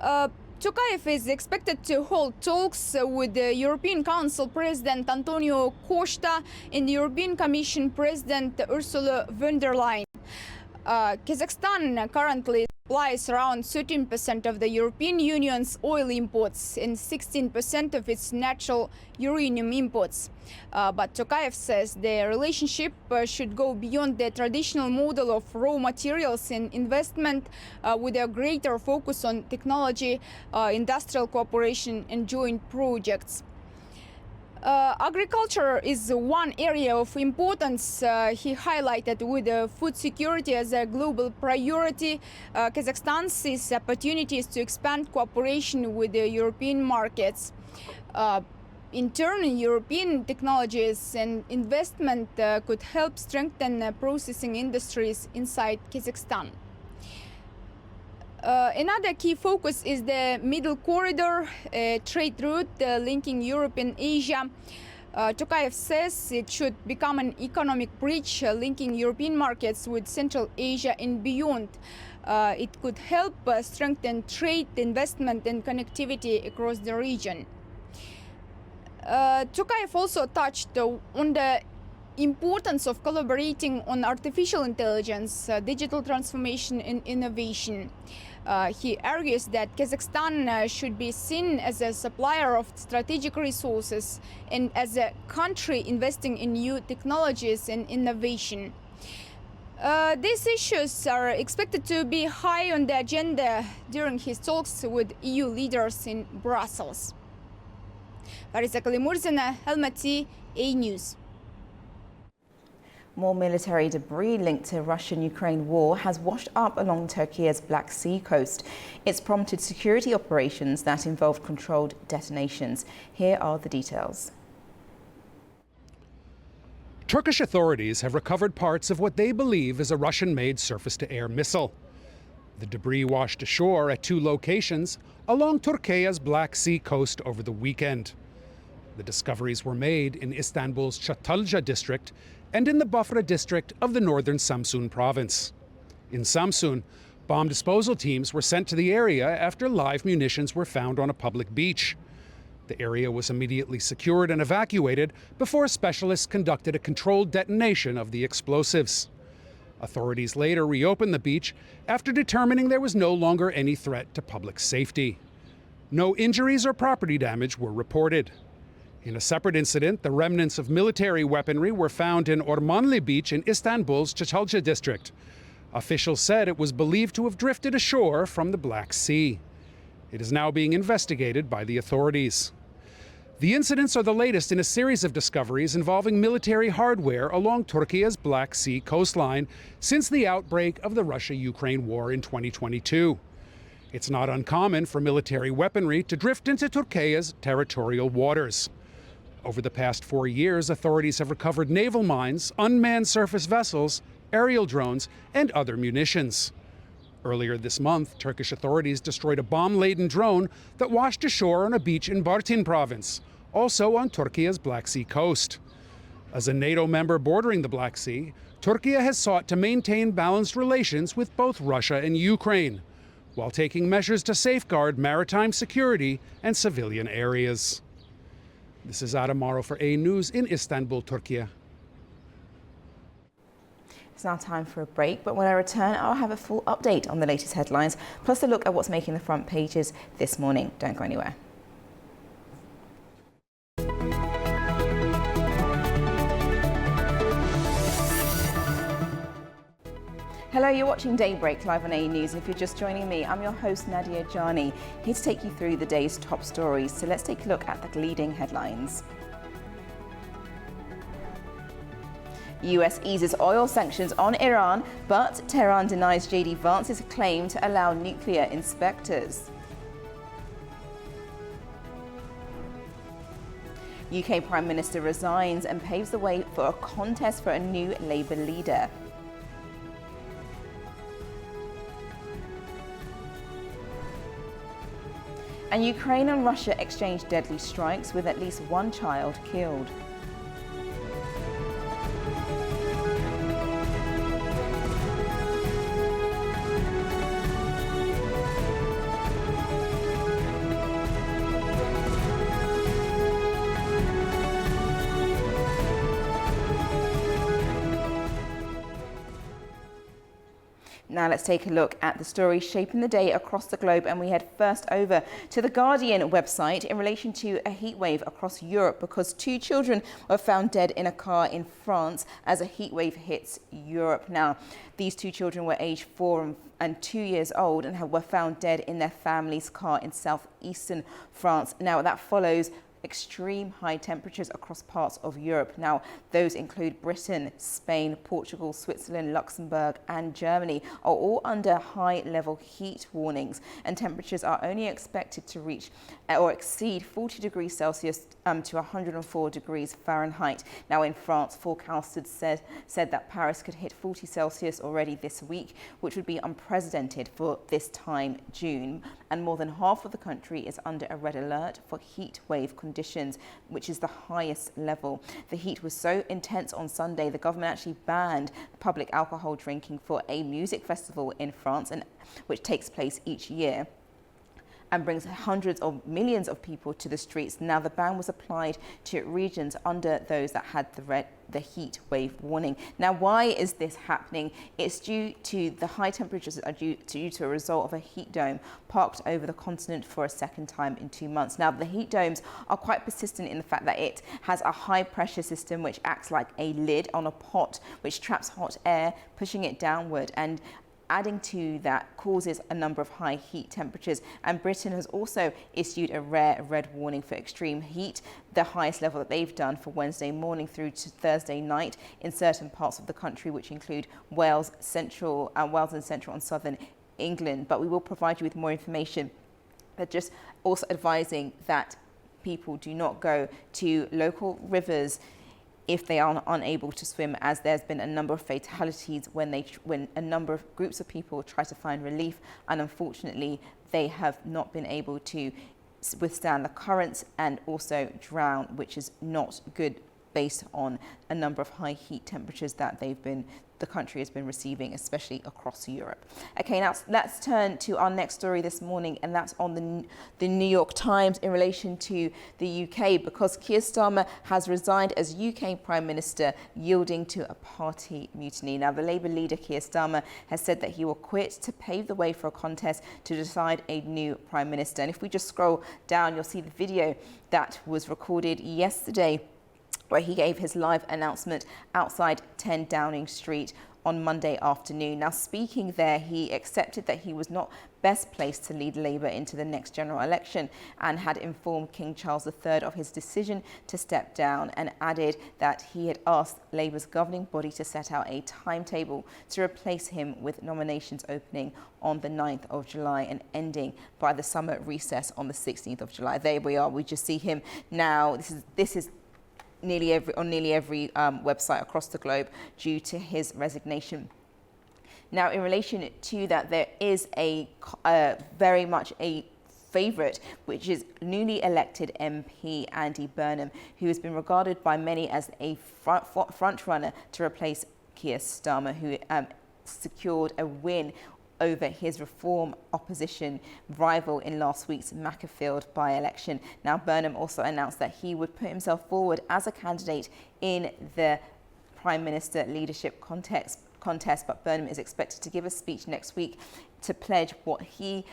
Tokayev is expected to hold talks with the European Council President Antonio Costa and the European Commission President Ursula von der Leyen. Kazakhstan currently supplies around 13% of the European Union's oil imports and 16% of its natural uranium imports. But Tokayev says the relationship should go beyond the traditional model of raw materials and investment with a greater focus on technology, industrial cooperation and joint projects. Agriculture is one area of importance he highlighted, with food security as a global priority. Kazakhstan sees opportunities to expand cooperation with the European markets. In turn, European technologies and investment could help strengthen processing industries inside Kazakhstan. Another key focus is the Middle Corridor, a trade route linking Europe and Asia. Tokayev says it should become an economic bridge linking European markets with Central Asia and beyond. It could help strengthen trade, investment and connectivity across the region. Tokayev also touched on the importance of collaborating on artificial intelligence, digital transformation and innovation. He argues that Kazakhstan should be seen as a supplier of strategic resources and as a country investing in new technologies and innovation. These issues are expected to be high on the agenda during his talks with EU leaders in Brussels. Farisa Kalimurzina, Almaty, A News. More military debris linked to Russian-Ukraine war has washed up along Turkey's Black Sea coast. It's prompted security operations that involved controlled detonations. Here are the details. Turkish authorities have recovered parts of what they believe is a Russian-made surface-to-air missile. The debris washed ashore at 2 locations along Turkey's Black Sea coast over the weekend. The discoveries were made in Istanbul's Çatalca district and in the Bafra district of the northern Samsun province. In Samsun, bomb disposal teams were sent to the area after live munitions were found on a public beach. The area was immediately secured and evacuated before specialists conducted a controlled detonation of the explosives. Authorities later reopened the beach after determining there was no longer any threat to public safety. No injuries or property damage were reported. In a separate incident, the remnants of military weaponry were found in Ormanlı Beach in Istanbul's Çatalca district. Officials said it was believed to have drifted ashore from the Black Sea. It is now being investigated by the authorities. The incidents are the latest in a series of discoveries involving military hardware along Turkey's Black Sea coastline since the outbreak of the Russia-Ukraine war in 2022. It's not uncommon for military weaponry to drift into Turkey's territorial waters. Over the past 4 years, authorities have recovered naval mines, unmanned surface vessels, aerial drones, and other munitions. Earlier this month, Turkish authorities destroyed a bomb-laden drone that washed ashore on a beach in Bartın province, also on Turkey's Black Sea coast. As a NATO member bordering the Black Sea, Turkey has sought to maintain balanced relations with both Russia and Ukraine, while taking measures to safeguard maritime security and civilian areas. This is Adam Morrow for A News in Istanbul, Turkey. It's now time for a break, but when I return, I'll have a full update on the latest headlines, plus a look at what's making the front pages this morning. Don't go anywhere. Hello, you're watching Daybreak live on A News. If you're just joining me, I'm your host Nadia Jani, here to take you through the day's top stories. So let's take a look at the leading headlines. US eases oil sanctions on Iran, but Tehran denies JD Vance's claim to allow nuclear inspectors. UK Prime Minister resigns and paves the way for a contest for a new Labour leader. And Ukraine and Russia exchanged deadly strikes with at least one child killed. Now let's take a look at the story shaping the day across the globe, and we head first over to the Guardian website in relation to a heatwave across Europe, because 2 children were found dead in a car in France as a heatwave hits Europe. Now, these 2 children were aged 4 and 2 years old and were found dead in their family's car in southeastern France. Now, that follows extreme high temperatures across parts of Europe. Now, those include Britain, Spain, Portugal, Switzerland, Luxembourg and Germany are all under high-level heat warnings, and temperatures are only expected to reach or exceed 40 degrees Celsius to 104 degrees Fahrenheit. Now, in France, forecasters said that Paris could hit 40 Celsius already this week, which would be unprecedented for this time June. And more than half of the country is under a red alert for heat wave conditions, which is the highest level. The heat was so intense on Sunday, the government actually banned public alcohol drinking for a music festival in France, and which takes place each year and brings hundreds of millions of people to the streets. Now, the ban was applied to regions under those that had the heat wave warning. Now, why is this happening? It's due to the high temperatures are due to a result of a heat dome parked over the continent for a second time in 2 months. Now, the heat domes are quite persistent in the fact that it has a high pressure system which acts like a lid on a pot, which traps hot air, pushing it downward, and adding to that causes a number of high heat temperatures. And Britain has also issued a rare red warning for extreme heat, the highest level that they've done for Wednesday morning through to Thursday night in certain parts of the country, which include Wales and central and southern England. But we will provide you with more information. But just also advising that people do not go to local rivers if they are unable to swim, as there's been a number of fatalities when a number of groups of people try to find relief, and unfortunately they have not been able to withstand the currents and also drown, which is not good based on a number of high heat temperatures that the country has been receiving, especially across Europe. Okay, now let's turn to our next story this morning, and that's on the New York Times in relation to the UK, because Keir Starmer has resigned as UK Prime Minister, yielding to a party mutiny. Now, the Labour leader Keir Starmer has said that he will quit to pave the way for a contest to decide a new Prime Minister. And if we just scroll down, you'll see the video that was recorded yesterday, where he gave his live announcement outside 10 Downing Street on Monday afternoon. Now, speaking there, he accepted that he was not best placed to lead Labour into the next general election, and had informed King Charles III of his decision to step down, and added that he had asked Labour's governing body to set out a timetable to replace him, with nominations opening on the 9th of July and ending by the summer recess on the 16th of July. There we are. We just see him now. This is on nearly every website across the globe due to his resignation. Now, in relation to that, there is very much a favourite, which is newly elected MP Andy Burnham, who has been regarded by many as a front runner to replace Keir Starmer, who secured a win over his Reform opposition rival in last week's Macclesfield by-election. Now, Burnham also announced that he would put himself forward as a candidate in the Prime Minister leadership contest, but Burnham is expected to give a speech next week to pledge what he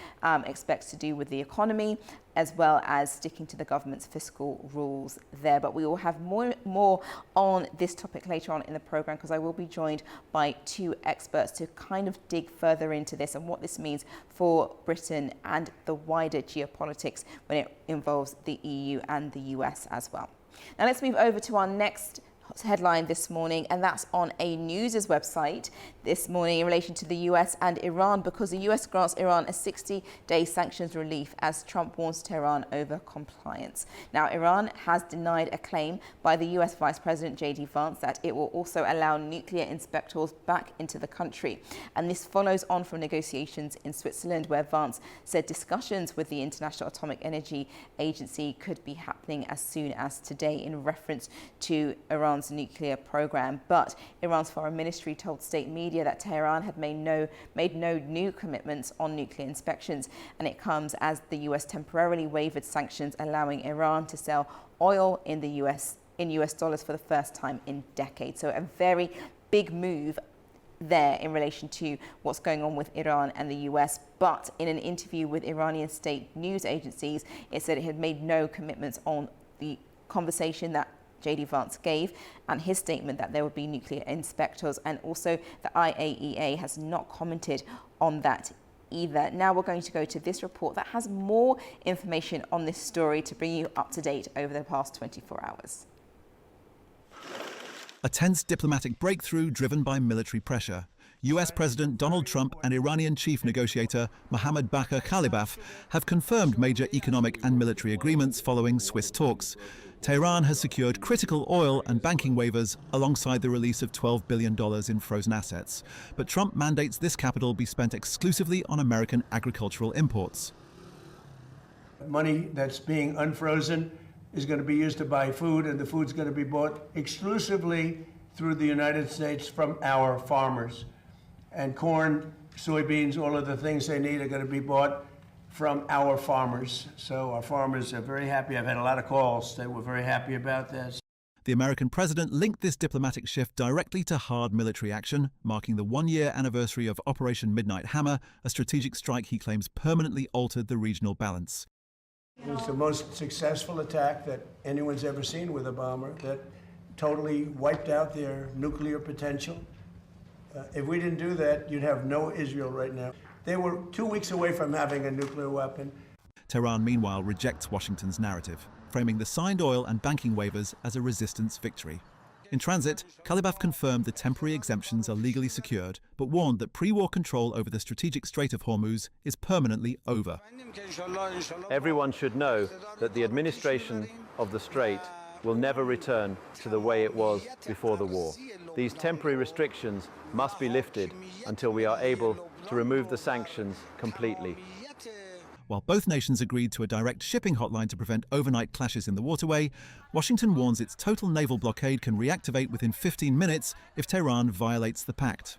expects to do with the economy, as well as sticking to the government's fiscal rules there. But we will have more on this topic later on in the programme, because I will be joined by 2 experts to kind of dig further into this and what this means for Britain and the wider geopolitics when it involves the EU and the US as well. Now let's move over to our next headline this morning, and that's on a News's website. this morning in relation to the US and Iran, because the US grants Iran a 60-day sanctions relief as Trump warns Tehran over compliance. Now, Iran has denied a claim by the US Vice President J.D. Vance that it will also allow nuclear inspectors back into the country. And this follows on from negotiations in Switzerland, where Vance said discussions with the International Atomic Energy Agency could be happening as soon as today in reference to Iran's nuclear program. But Iran's foreign ministry told state media that Tehran had made no new commitments on nuclear inspections, and it comes as the US temporarily waived sanctions, allowing Iran to sell oil in the US in US dollars for the first time in decades. So a very big move there in relation to what's going on with Iran and the US. But in an interview with Iranian state news agencies, it said it had made no commitments on the conversation that J.D. Vance gave and his statement that there would be nuclear inspectors, and also the IAEA has not commented on that either. Now we're going to go to this report that has more information on this story to bring you up to date over the past 24 hours. A tense diplomatic breakthrough driven by military pressure. US President Donald Trump and Iranian chief negotiator Mohammad Bagher Khalibaf have confirmed major economic and military agreements following Swiss talks. Tehran has secured critical oil and banking waivers alongside the release of $12 billion in frozen assets. But Trump mandates this capital be spent exclusively on American agricultural imports. Money that's being unfrozen is going to be used to buy food, and the food's going to be bought exclusively through the United States from our farmers. And corn, soybeans, all of the things they need are going to be bought from our farmers. So our farmers are very happy. I've had a lot of calls. They were very happy about this. The American president linked this diplomatic shift directly to hard military action, marking the one-year anniversary of Operation Midnight Hammer, a strategic strike he claims permanently altered the regional balance. It was the most successful attack that anyone's ever seen with a bomber that totally wiped out their nuclear potential. If we didn't do that, you'd have no Israel right now. They were 2 weeks away from having a nuclear weapon. Tehran, meanwhile, rejects Washington's narrative, framing the signed oil and banking waivers as a resistance victory. In transit, Khalibaf confirmed the temporary exemptions are legally secured, but warned that pre-war control over the strategic Strait of Hormuz is permanently over. Everyone should know that the administration of the Strait will never return to the way it was before the war. These temporary restrictions must be lifted until we are able to remove the sanctions completely. While both nations agreed to a direct shipping hotline to prevent overnight clashes in the waterway, Washington warns its total naval blockade can reactivate within 15 minutes if Tehran violates the pact.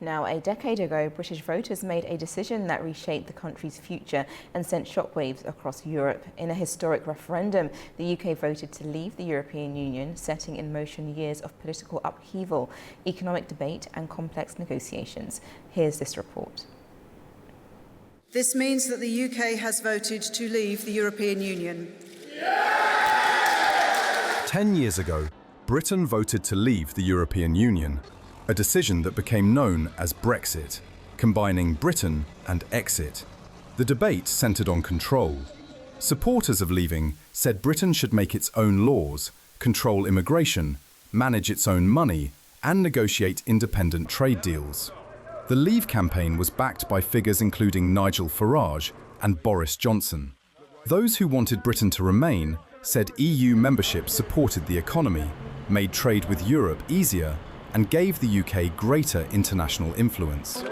Now, a decade ago, British voters made a decision that reshaped the country's future and sent shockwaves across Europe. In a historic referendum, the UK voted to leave the European Union, setting in motion years of political upheaval, economic debate and complex negotiations. Here's this report. This means that the UK has voted to leave the European Union. 10 years ago, Britain voted to leave the European Union, a decision that became known as Brexit, combining Britain and exit. The debate centred on control. Supporters of leaving said Britain should make its own laws, control immigration, manage its own money, and negotiate independent trade deals. The Leave campaign was backed by figures including Nigel Farage and Boris Johnson. Those who wanted Britain to remain said EU membership supported the economy, made trade with Europe easier, and gave the UK greater international influence.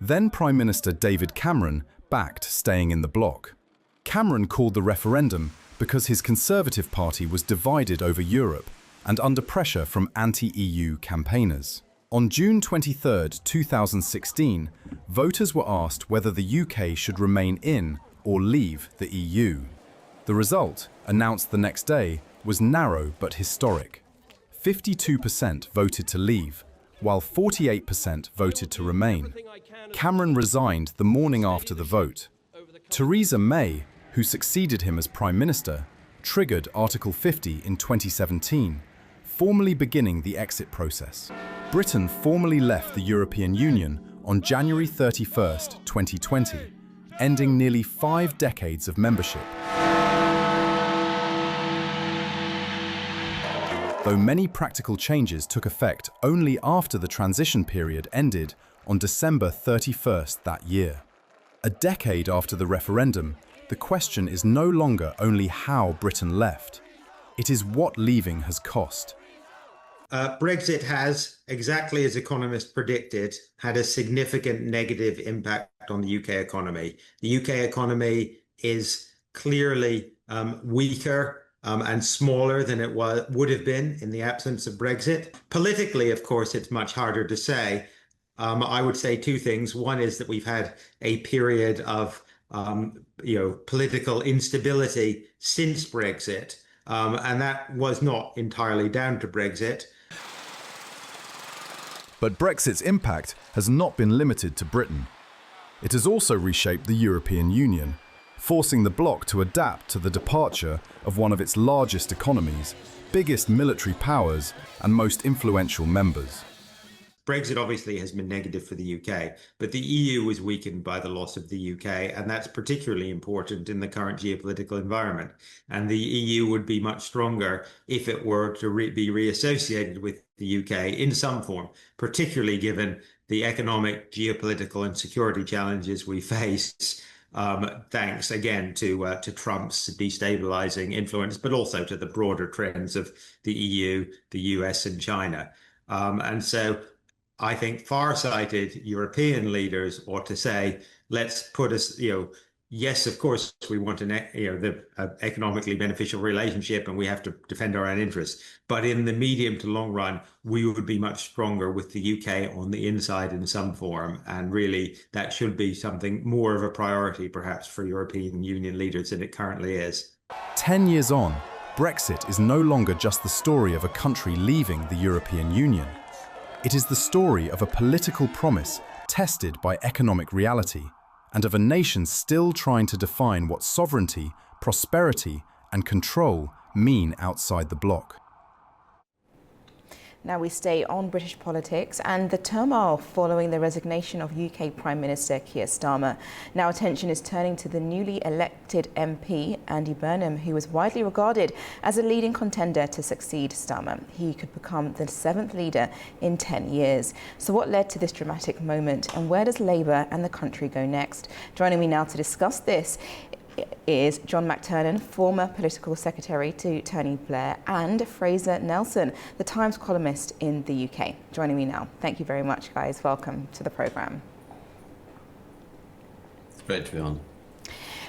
Then Prime Minister David Cameron backed staying in the bloc. Cameron called the referendum because his Conservative Party was divided over Europe and under pressure from anti-EU campaigners. On June 23, 2016, voters were asked whether the UK should remain in or leave the EU. The result, announced the next day, was narrow but historic. 52% voted to leave, while 48% voted to remain. Cameron resigned the morning after the vote. Theresa May, who succeeded him as Prime Minister, triggered Article 50 in 2017, formally beginning the exit process. Britain formally left the European Union on January 31, 2020, ending nearly 5 decades of membership. though many practical changes took effect only after the transition period ended on December 31st that year. A decade after the referendum, the question is no longer only how Britain left. It is what leaving has cost. Brexit has, exactly as economists predicted, had a significant negative impact on the UK economy. The UK economy is clearly weaker and smaller than it would have been in the absence of Brexit. Politically, of course, it's much harder to say. I would say two things. One is that we've had a period of political instability since Brexit, and that was not entirely down to Brexit. But Brexit's impact has not been limited to Britain. It has also reshaped the European Union, forcing the bloc to adapt to the departure of one of its largest economies, biggest military powers, and most influential members. Brexit obviously has been negative for the UK, but the EU was weakened by the loss of the UK, and that's particularly important in the current geopolitical environment. And the EU would be much stronger if it were to be reassociated with the UK in some form, particularly given the economic, geopolitical, and security challenges we face, thanks again to Trump's destabilizing influence, but also to the broader trends of the EU, the US, and China. And so I think far-sighted European leaders ought to say, let's put us, yes, of course, we want an economically beneficial relationship and we have to defend our own interests. But in the medium to long run, we would be much stronger with the UK on the inside in some form. And really, that should be something more of a priority, perhaps, for European Union leaders than it currently is. 10 years on, Brexit is no longer just the story of a country leaving the European Union. It is the story of a political promise tested by economic reality, and of a nation still trying to define what sovereignty, prosperity, and control mean outside the bloc. Now we stay on British politics and the turmoil following the resignation of UK Prime Minister Keir Starmer. Now attention is turning to the newly elected MP, Andy Burnham, who was widely regarded as a leading contender to succeed Starmer. He could become the 7th leader in 10 years. So what led to this dramatic moment, and where does Labour and the country go next? Joining me now to discuss this is John McTernan, former political secretary to Tony Blair, and Fraser Nelson, the Times columnist in the UK. Joining me now. Thank you very much, guys. Welcome to the programme. It's great to be on.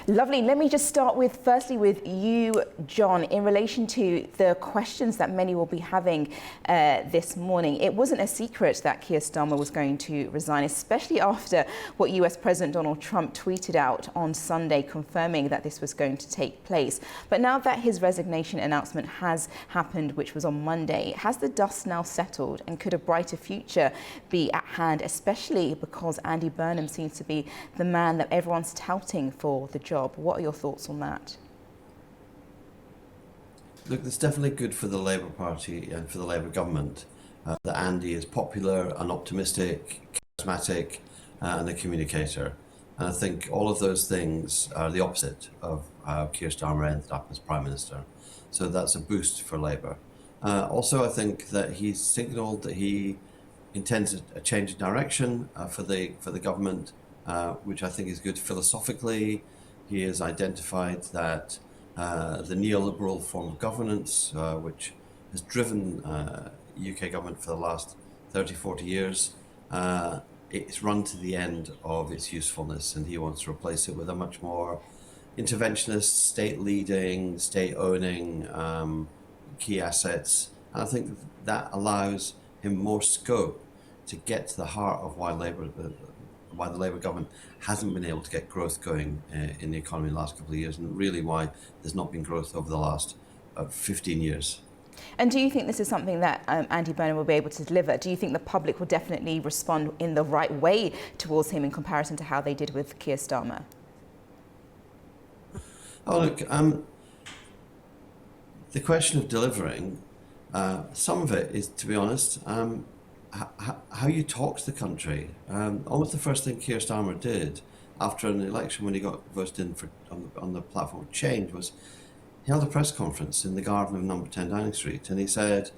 Lovely. Let me just start with, firstly, with you, John, in relation to the questions that many will be having this morning. It wasn't a secret that Keir Starmer was going to resign, especially after what US President Donald Trump tweeted out on Sunday, confirming that this was going to take place. But now that his resignation announcement has happened, which was on Monday, has the dust now settled, and could a brighter future be at hand, especially because Andy Burnham seems to be the man that everyone's touting for the job? What are your thoughts on that? Look, it's definitely good for the Labour Party and for the Labour government that Andy is popular and optimistic, charismatic, and a communicator. And I think all of those things are the opposite of how Keir Starmer ended up as Prime Minister. So that's a boost for Labour. Also, I think that he's signalled that he intends a change in direction for the government, which I think is good philosophically. He has identified that the neoliberal form of governance, which has driven UK government for the last 30, 40 years, it's run to the end of its usefulness, and he wants to replace it with a much more interventionist, state-leading, state-owning key assets. And I think that allows him more scope to get to the heart of why the Labour government hasn't been able to get growth going in the economy in the last couple of years, and really why there's not been growth over the last 15 years. And do you think this is something that Andy Burnham will be able to deliver? Do you think the public will definitely respond in the right way towards him in comparison to how they did with Keir Starmer? Oh, look, the question of delivering, some of it is, to be honest, how you talk to the country. Almost the first thing Keir Starmer did after an election when he got voted in on the platform of change was he held a press conference in the garden of number 10 Downing Street, and he said,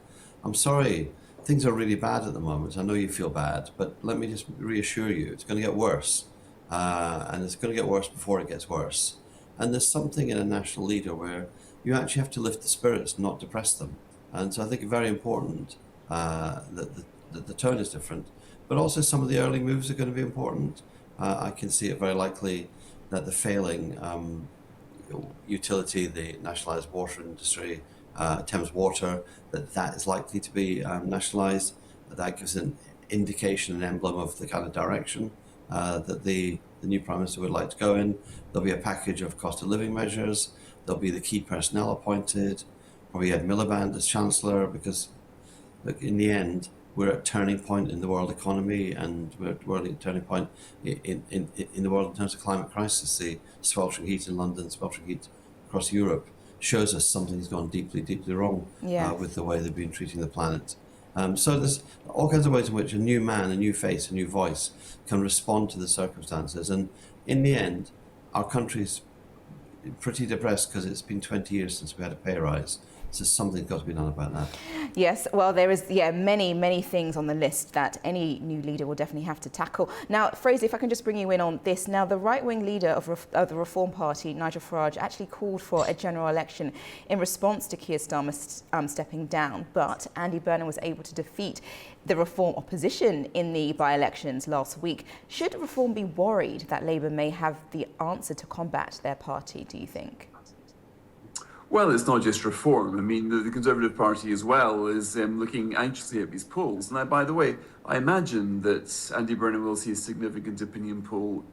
I'm sorry, things are really bad at the moment. I know you feel bad, but let me just reassure you, it's going to get worse. And it's going to get worse before it gets worse. And there's something in a national leader where you actually have to lift the spirits, not depress them. And so I think it's very important that the tone is different. But also some of the early moves are going to be important. I can see it very likely that the failing utility, the nationalised water industry, Thames Water, that is likely to be nationalised. That gives an indication, an emblem of the kind of direction that the new Prime Minister would like to go in. There'll be a package of cost of living measures. There'll be the key personnel appointed. Probably Ed Miliband as Chancellor, because look, in the end, we're at a turning point in the world economy, and we're at a turning point in the world in terms of climate crisis. The sweltering heat in London, sweltering heat across Europe shows us something's gone deeply, deeply wrong with the way they've been treating the planet. So there's all kinds of ways in which a new man, a new face, a new voice can respond to the circumstances. And in the end, our country's pretty depressed because it's been 20 years since we had a pay rise. So something's got to be done about that. Yes, well, there is, many things on the list that any new leader will definitely have to tackle. Now, Fraser, if I can just bring you in on this. Now, the right-wing leader of the Reform Party, Nigel Farage, actually called for a general election in response to Keir Starmer stepping down. But Andy Burnham was able to defeat the Reform opposition in the by-elections last week. Should Reform be worried that Labour may have the answer to combat their party, do you think? Well, it's not just Reform. I mean, the Conservative Party as well is looking anxiously at these polls. And by the way, I imagine that Andy Burnham will see a significant opinion poll.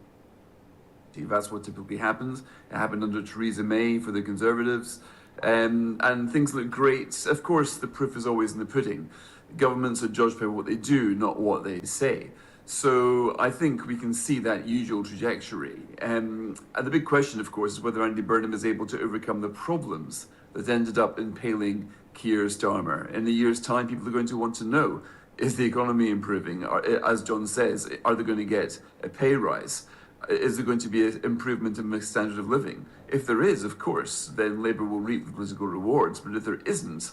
That's what typically happens. It happened under Theresa May for the Conservatives. And things look great. Of course, the proof is always in the pudding. Governments are judged by what they do, not what they say. So I think we can see that usual trajectory. And the big question, of course, is whether Andy Burnham is able to overcome the problems that ended up impaling Keir Starmer. In a year's time, people are going to want to know, is the economy improving? As John says, are they going to get a pay rise? Is there going to be an improvement in the standard of living? If there is, of course, then Labour will reap the political rewards. But if there isn't,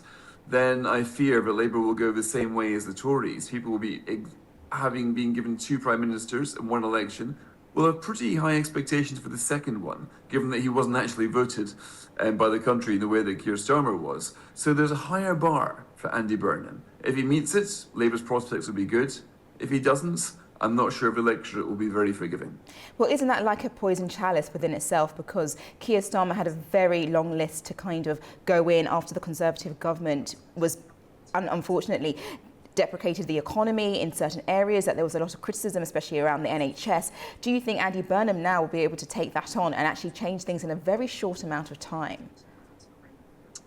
then I fear that Labour will go the same way as the Tories. People will be, having been given two prime ministers in one election, will have pretty high expectations for the second one, given that he wasn't actually voted by the country in the way that Keir Starmer was. So there's a higher bar for Andy Burnham. If he meets it, Labour's prospects will be good. If he doesn't, I'm not sure if the electorate will be very forgiving. Well, isn't that like a poison chalice within itself? Because Keir Starmer had a very long list to kind of go in after the Conservative government was, unfortunately, deprecated the economy in certain areas, that there was a lot of criticism, especially around the NHS. Do you think Andy Burnham now will be able to take that on and actually change things in a very short amount of time?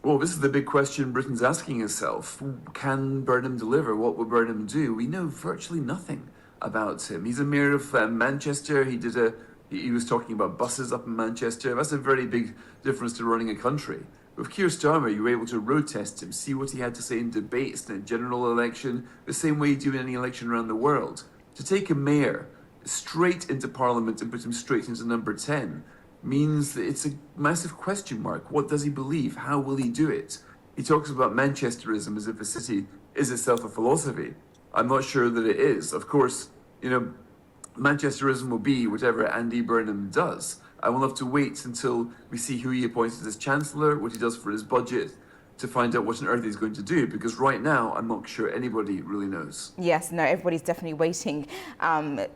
Well, this is the big question Britain's asking itself. Can Burnham deliver? What will Burnham do? We know virtually nothing about him. He's a mayor of Manchester. He was talking about buses up in Manchester. That's a very big difference to running a country. With Keir Starmer, you were able to road test him, see what he had to say in debates in a general election, the same way you do in any election around the world. To take a mayor straight into Parliament and put him straight into number 10 means that it's a massive question mark. What does he believe? How will he do it? He talks about Manchesterism as if a city is itself a philosophy. I'm not sure that it is. Of course, Manchesterism will be whatever Andy Burnham does. I will have to wait until we see who he appoints as Chancellor, what he does for his budget, to find out what on earth he's going to do, because right now I'm not sure anybody really knows. Yes, no, everybody's definitely waiting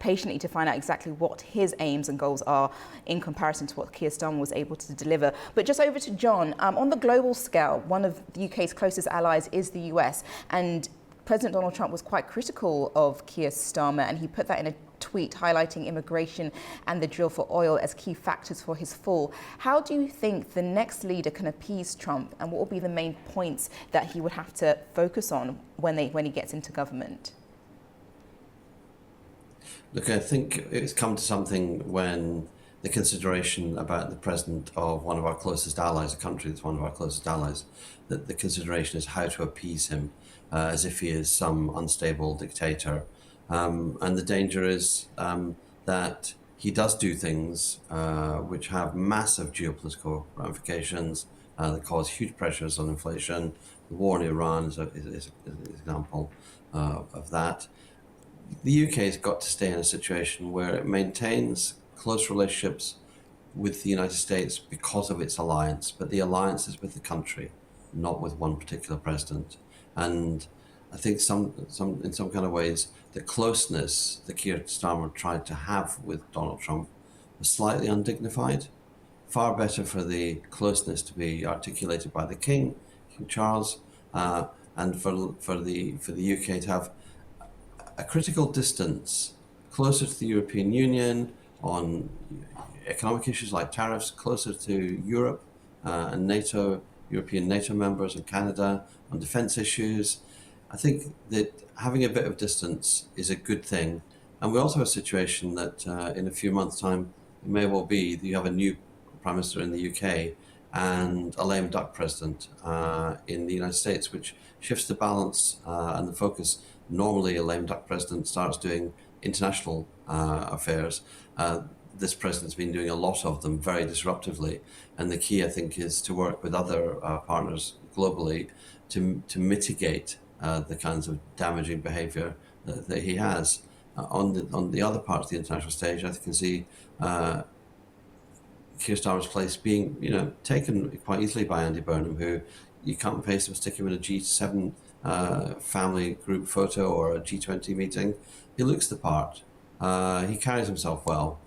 patiently to find out exactly what his aims and goals are in comparison to what Keir Starmer was able to deliver. But just over to John, on the global scale, one of the UK's closest allies is the US, and President Donald Trump was quite critical of Keir Starmer, and he put that in a tweet highlighting immigration and the drill for oil as key factors for his fall. How do you think the next leader can appease Trump, and what will be the main points that he would have to focus on when he gets into government? Look, I think it's come to something when the consideration about the president of one of our closest allies, a country that's one of our closest allies, that the consideration is how to appease him as if he is some unstable dictator. And the danger is that he does do things which have massive geopolitical ramifications that cause huge pressures on inflation, The war in Iran is an example of that. The UK has got to stay in a situation where it maintains close relationships with the United States because of its alliance, but the alliance is with the country, not with one particular president. And I think in some kind of ways, the closeness that Keir Starmer tried to have with Donald Trump was slightly undignified. Far better for the closeness to be articulated by the King Charles, and for the UK to have a critical distance closer to the European Union on economic issues like tariffs, closer to Europe and NATO, European NATO members and Canada on defence issues. I think that having a bit of distance is a good thing. And we also have a situation that in a few months' time, it may well be that you have a new Prime Minister in the UK and a lame duck president in the United States, which shifts the balance and the focus. Normally, a lame duck president starts doing international affairs. This president's been doing a lot of them very disruptively. And the key, I think, is to work with other partners globally to mitigate the kinds of damaging behavior that he has. On the other parts of the international stage, I can see Keir Starmer's place being, taken quite easily by Andy Burnham, who you can't and paste him, stick him in a G7 family group photo or a G20 meeting. He looks the part. He carries himself well.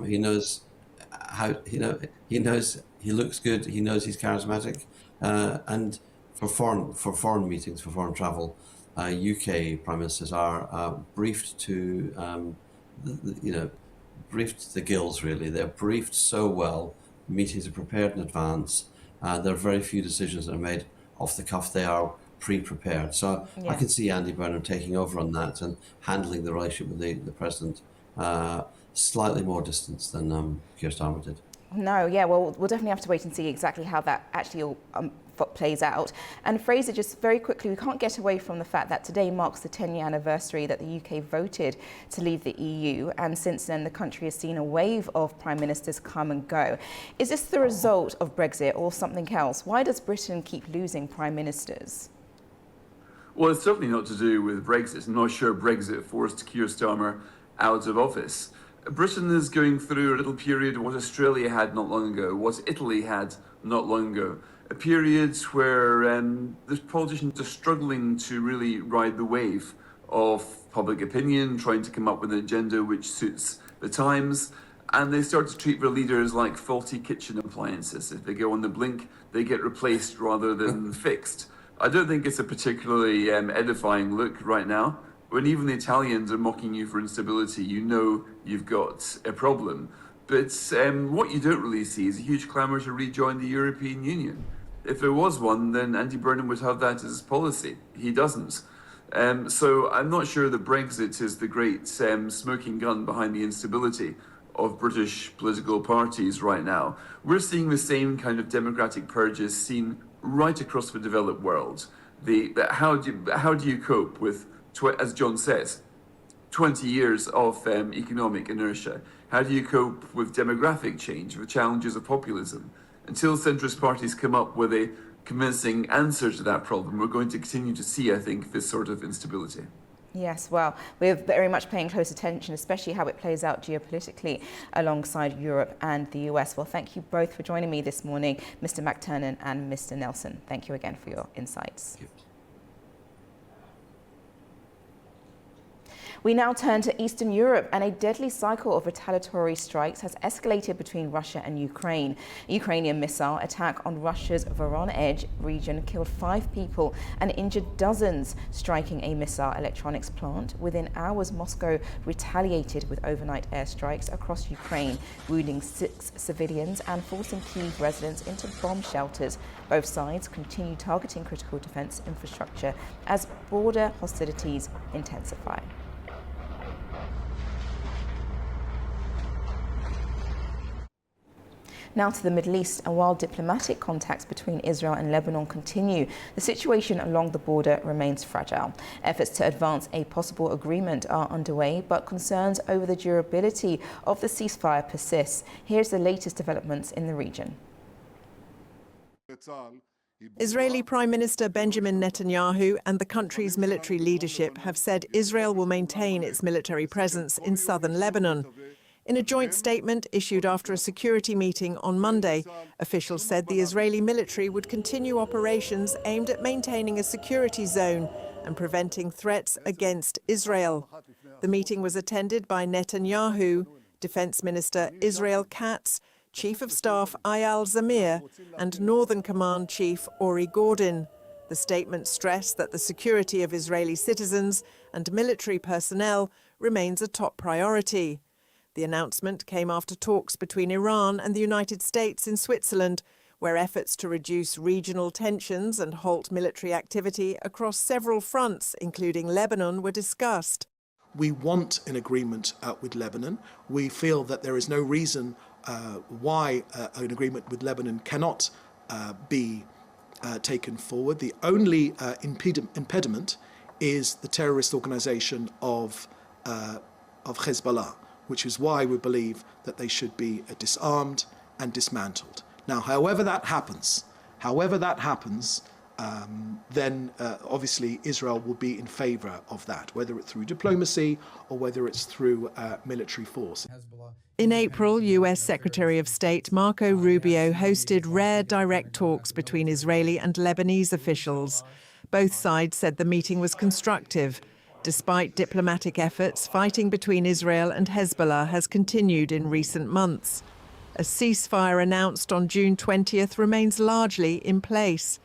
He knows how. He knows he looks good. He knows he's charismatic. And for foreign meetings, for foreign travel, UK prime ministers are briefed to, briefed to the gills, really. They're briefed so well, meetings are prepared in advance. There are very few decisions that are made off the cuff. They are pre-prepared. So I can see Andy Burnham taking over on that and handling the relationship with the president slightly more distance than Keir Starmer did. No, well, we'll definitely have to wait and see exactly how that actually all plays out. And Fraser, just very quickly, we can't get away from the fact that today marks the 10-year anniversary that the UK voted to leave the EU, and since then the country has seen a wave of prime ministers come and go. Is this the result of Brexit or something else? Why does Britain keep losing prime ministers? Well, it's certainly not to do with Brexit. I'm not sure Brexit forced Keir Starmer out of office. Britain is going through a little period of what Australia had not long ago, what Italy had not long ago. A period where the politicians are struggling to really ride the wave of public opinion, trying to come up with an agenda which suits the times, and they start to treat their leaders like faulty kitchen appliances. If they go on the blink, they get replaced rather than fixed. I don't think it's a particularly edifying look right now. When even the Italians are mocking you for instability, you know you've got a problem. But what you don't really see is a huge clamour to rejoin the European Union. If there was one, then Andy Burnham would have that as his policy. He doesn't. So I'm not sure that Brexit is the great smoking gun behind the instability of British political parties right now. We're seeing the same kind of democratic purges seen right across the developed world. How do you cope with, as John says, 20 years of economic inertia? How do you cope with demographic change, with challenges of populism? Until centrist parties come up with a convincing answer to that problem, we're going to continue to see, I think, this sort of instability. Yes, well, we're very much paying close attention, especially how it plays out geopolitically alongside Europe and the US. Well, thank you both for joining me this morning, Mr. McTernan and Mr. Nelson. Thank you again for your insights. We now turn to Eastern Europe, and a deadly cycle of retaliatory strikes has escalated between Russia and Ukraine. A Ukrainian missile attack on Russia's Voronezh region killed 5 people and injured dozens, striking a missile electronics plant. Within hours, Moscow retaliated with overnight airstrikes across Ukraine, wounding 6 civilians and forcing Kyiv residents into bomb shelters. Both sides continue targeting critical defense infrastructure as border hostilities intensify. Now to the Middle East, and while diplomatic contacts between Israel and Lebanon continue, the situation along the border remains fragile. Efforts to advance a possible agreement are underway, but concerns over the durability of the ceasefire persist. Here's the latest developments in the region. Israeli Prime Minister Benjamin Netanyahu and the country's military leadership have said Israel will maintain its military presence in southern Lebanon. In a joint statement issued after a security meeting on Monday, officials said the Israeli military would continue operations aimed at maintaining a security zone and preventing threats against Israel. The meeting was attended by Netanyahu, Defense Minister Israel Katz, Chief of Staff Eyal Zamir, and Northern Command Chief Ori Gordon. The statement stressed that the security of Israeli citizens and military personnel remains a top priority. The announcement came after talks between Iran and the United States in Switzerland, where efforts to reduce regional tensions and halt military activity across several fronts, including Lebanon, were discussed. We want an agreement with Lebanon. We feel that there is no reason why an agreement with Lebanon cannot be taken forward. The only impediment is the terrorist organization of Hezbollah, which is why we believe that they should be disarmed and dismantled. Now, however that happens, then obviously Israel will be in favor of that, whether it's through diplomacy or whether it's through military force. In April, US Secretary of State Marco Rubio hosted rare direct talks between Israeli and Lebanese officials. Both sides said the meeting was constructive. Despite diplomatic efforts, fighting between Israel and Hezbollah has continued in recent months. A ceasefire announced on June 20th remains largely in place.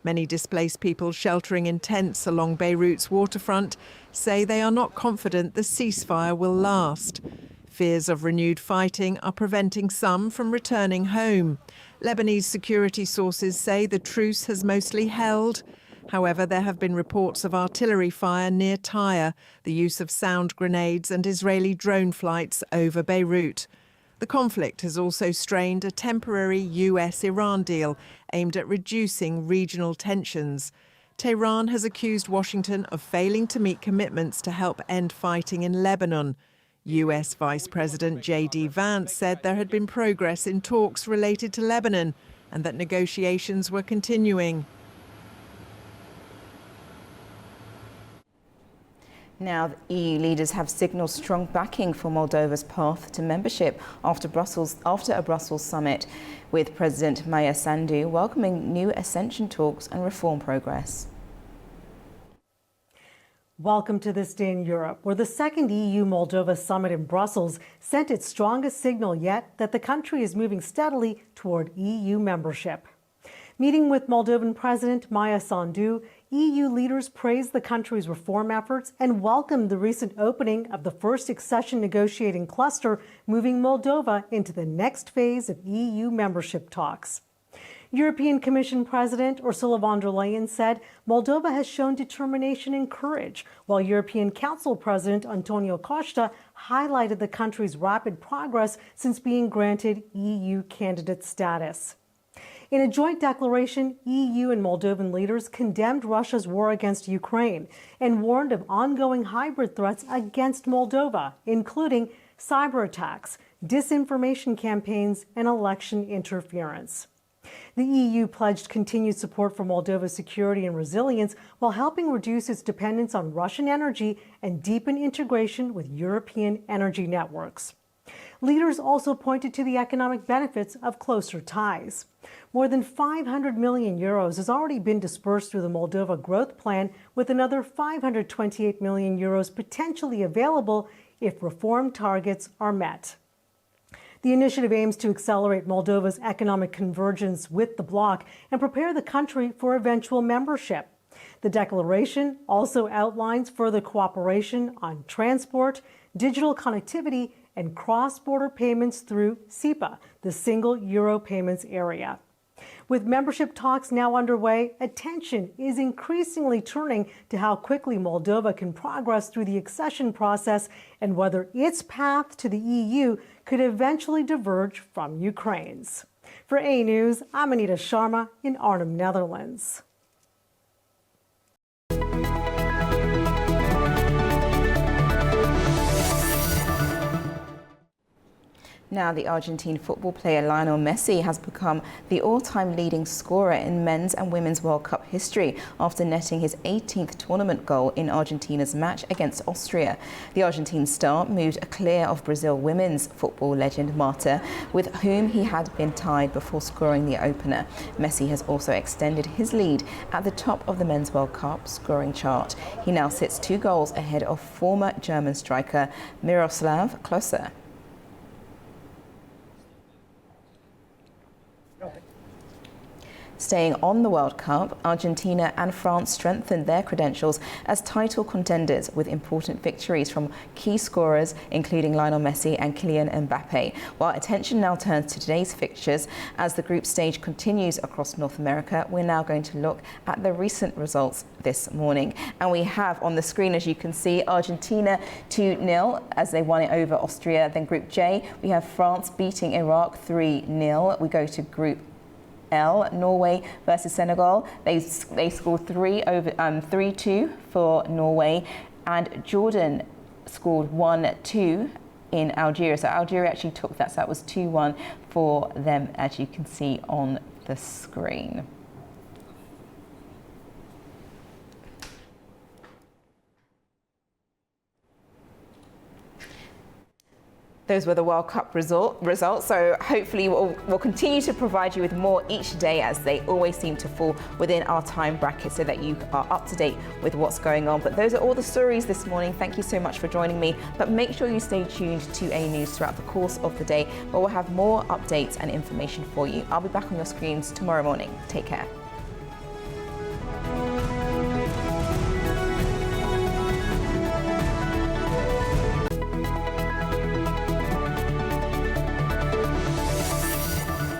Many displaced people sheltering in tents along Beirut's waterfront say they are not confident the ceasefire will last. Fears of renewed fighting are preventing some from returning home. Lebanese security sources say the truce has mostly held. However, there have been reports of artillery fire near Tyre, the use of sound grenades and Israeli drone flights over Beirut. The conflict has also strained a temporary US-Iran deal aimed at reducing regional tensions. Tehran has accused Washington of failing to meet commitments to help end fighting in Lebanon. US Vice President J.D. Vance said there had been progress in talks related to Lebanon and that negotiations were continuing. Now, the EU leaders have signalled strong backing for Moldova's path to membership after a Brussels summit, with President Maia Sandu welcoming new accession talks and reform progress. Welcome to This Day in Europe, where the second EU-Moldova summit in Brussels sent its strongest signal yet that the country is moving steadily toward EU membership. Meeting with Moldovan President Maia Sandu, EU leaders praised the country's reform efforts and welcomed the recent opening of the first accession negotiating cluster, moving Moldova into the next phase of EU membership talks. European Commission President Ursula von der Leyen said Moldova has shown determination and courage, while European Council President Antonio Costa highlighted the country's rapid progress since being granted EU candidate status. In a joint declaration, EU and Moldovan leaders condemned Russia's war against Ukraine and warned of ongoing hybrid threats against Moldova, including cyber attacks, disinformation campaigns, and election interference. The EU pledged continued support for Moldova's security and resilience while helping reduce its dependence on Russian energy and deepen integration with European energy networks. Leaders also pointed to the economic benefits of closer ties. More than 500 million euros has already been dispersed through the Moldova Growth Plan, with another 528 million euros potentially available if reform targets are met. The initiative aims to accelerate Moldova's economic convergence with the bloc and prepare the country for eventual membership. The declaration also outlines further cooperation on transport, digital connectivity, and cross-border payments through SEPA, the Single Euro Payments Area. With membership talks now underway, attention is increasingly turning to how quickly Moldova can progress through the accession process and whether its path to the EU could eventually diverge from Ukraine's. For A News, I'm Anita Sharma in Arnhem, Netherlands. Now, the Argentine football player Lionel Messi has become the all-time leading scorer in men's and women's World Cup history after netting his 18th tournament goal in Argentina's match against Austria. The Argentine star moved clear of Brazil women's football legend Marta, with whom he had been tied before scoring the opener. Messi has also extended his lead at the top of the men's World Cup scoring chart. He now sits 2 goals ahead of former German striker Miroslav Klose. Staying on the World Cup, Argentina and France strengthened their credentials as title contenders with important victories from key scorers, including Lionel Messi and Kylian Mbappe. While attention now turns to today's fixtures, as the group stage continues across North America, we're now going to look at the recent results this morning. And we have on the screen, as you can see, Argentina 2-0 as they won it over Austria. Then Group J, we have France beating Iraq 3-0. We go to Group L, Norway versus Senegal. They scored 3-2 for Norway, and Jordan scored 1-2 in Algeria. So Algeria actually took that, so that was 2-1 for them, as you can see on the screen. Those were the World Cup results. So hopefully we'll continue to provide you with more each day, as they always seem to fall within our time bracket, so that you are up to date with what's going on. But those are all the stories this morning. Thank you so much for joining me. But make sure you stay tuned to A News throughout the course of the day, where we'll have more updates and information for you. I'll be back on your screens tomorrow morning. Take care.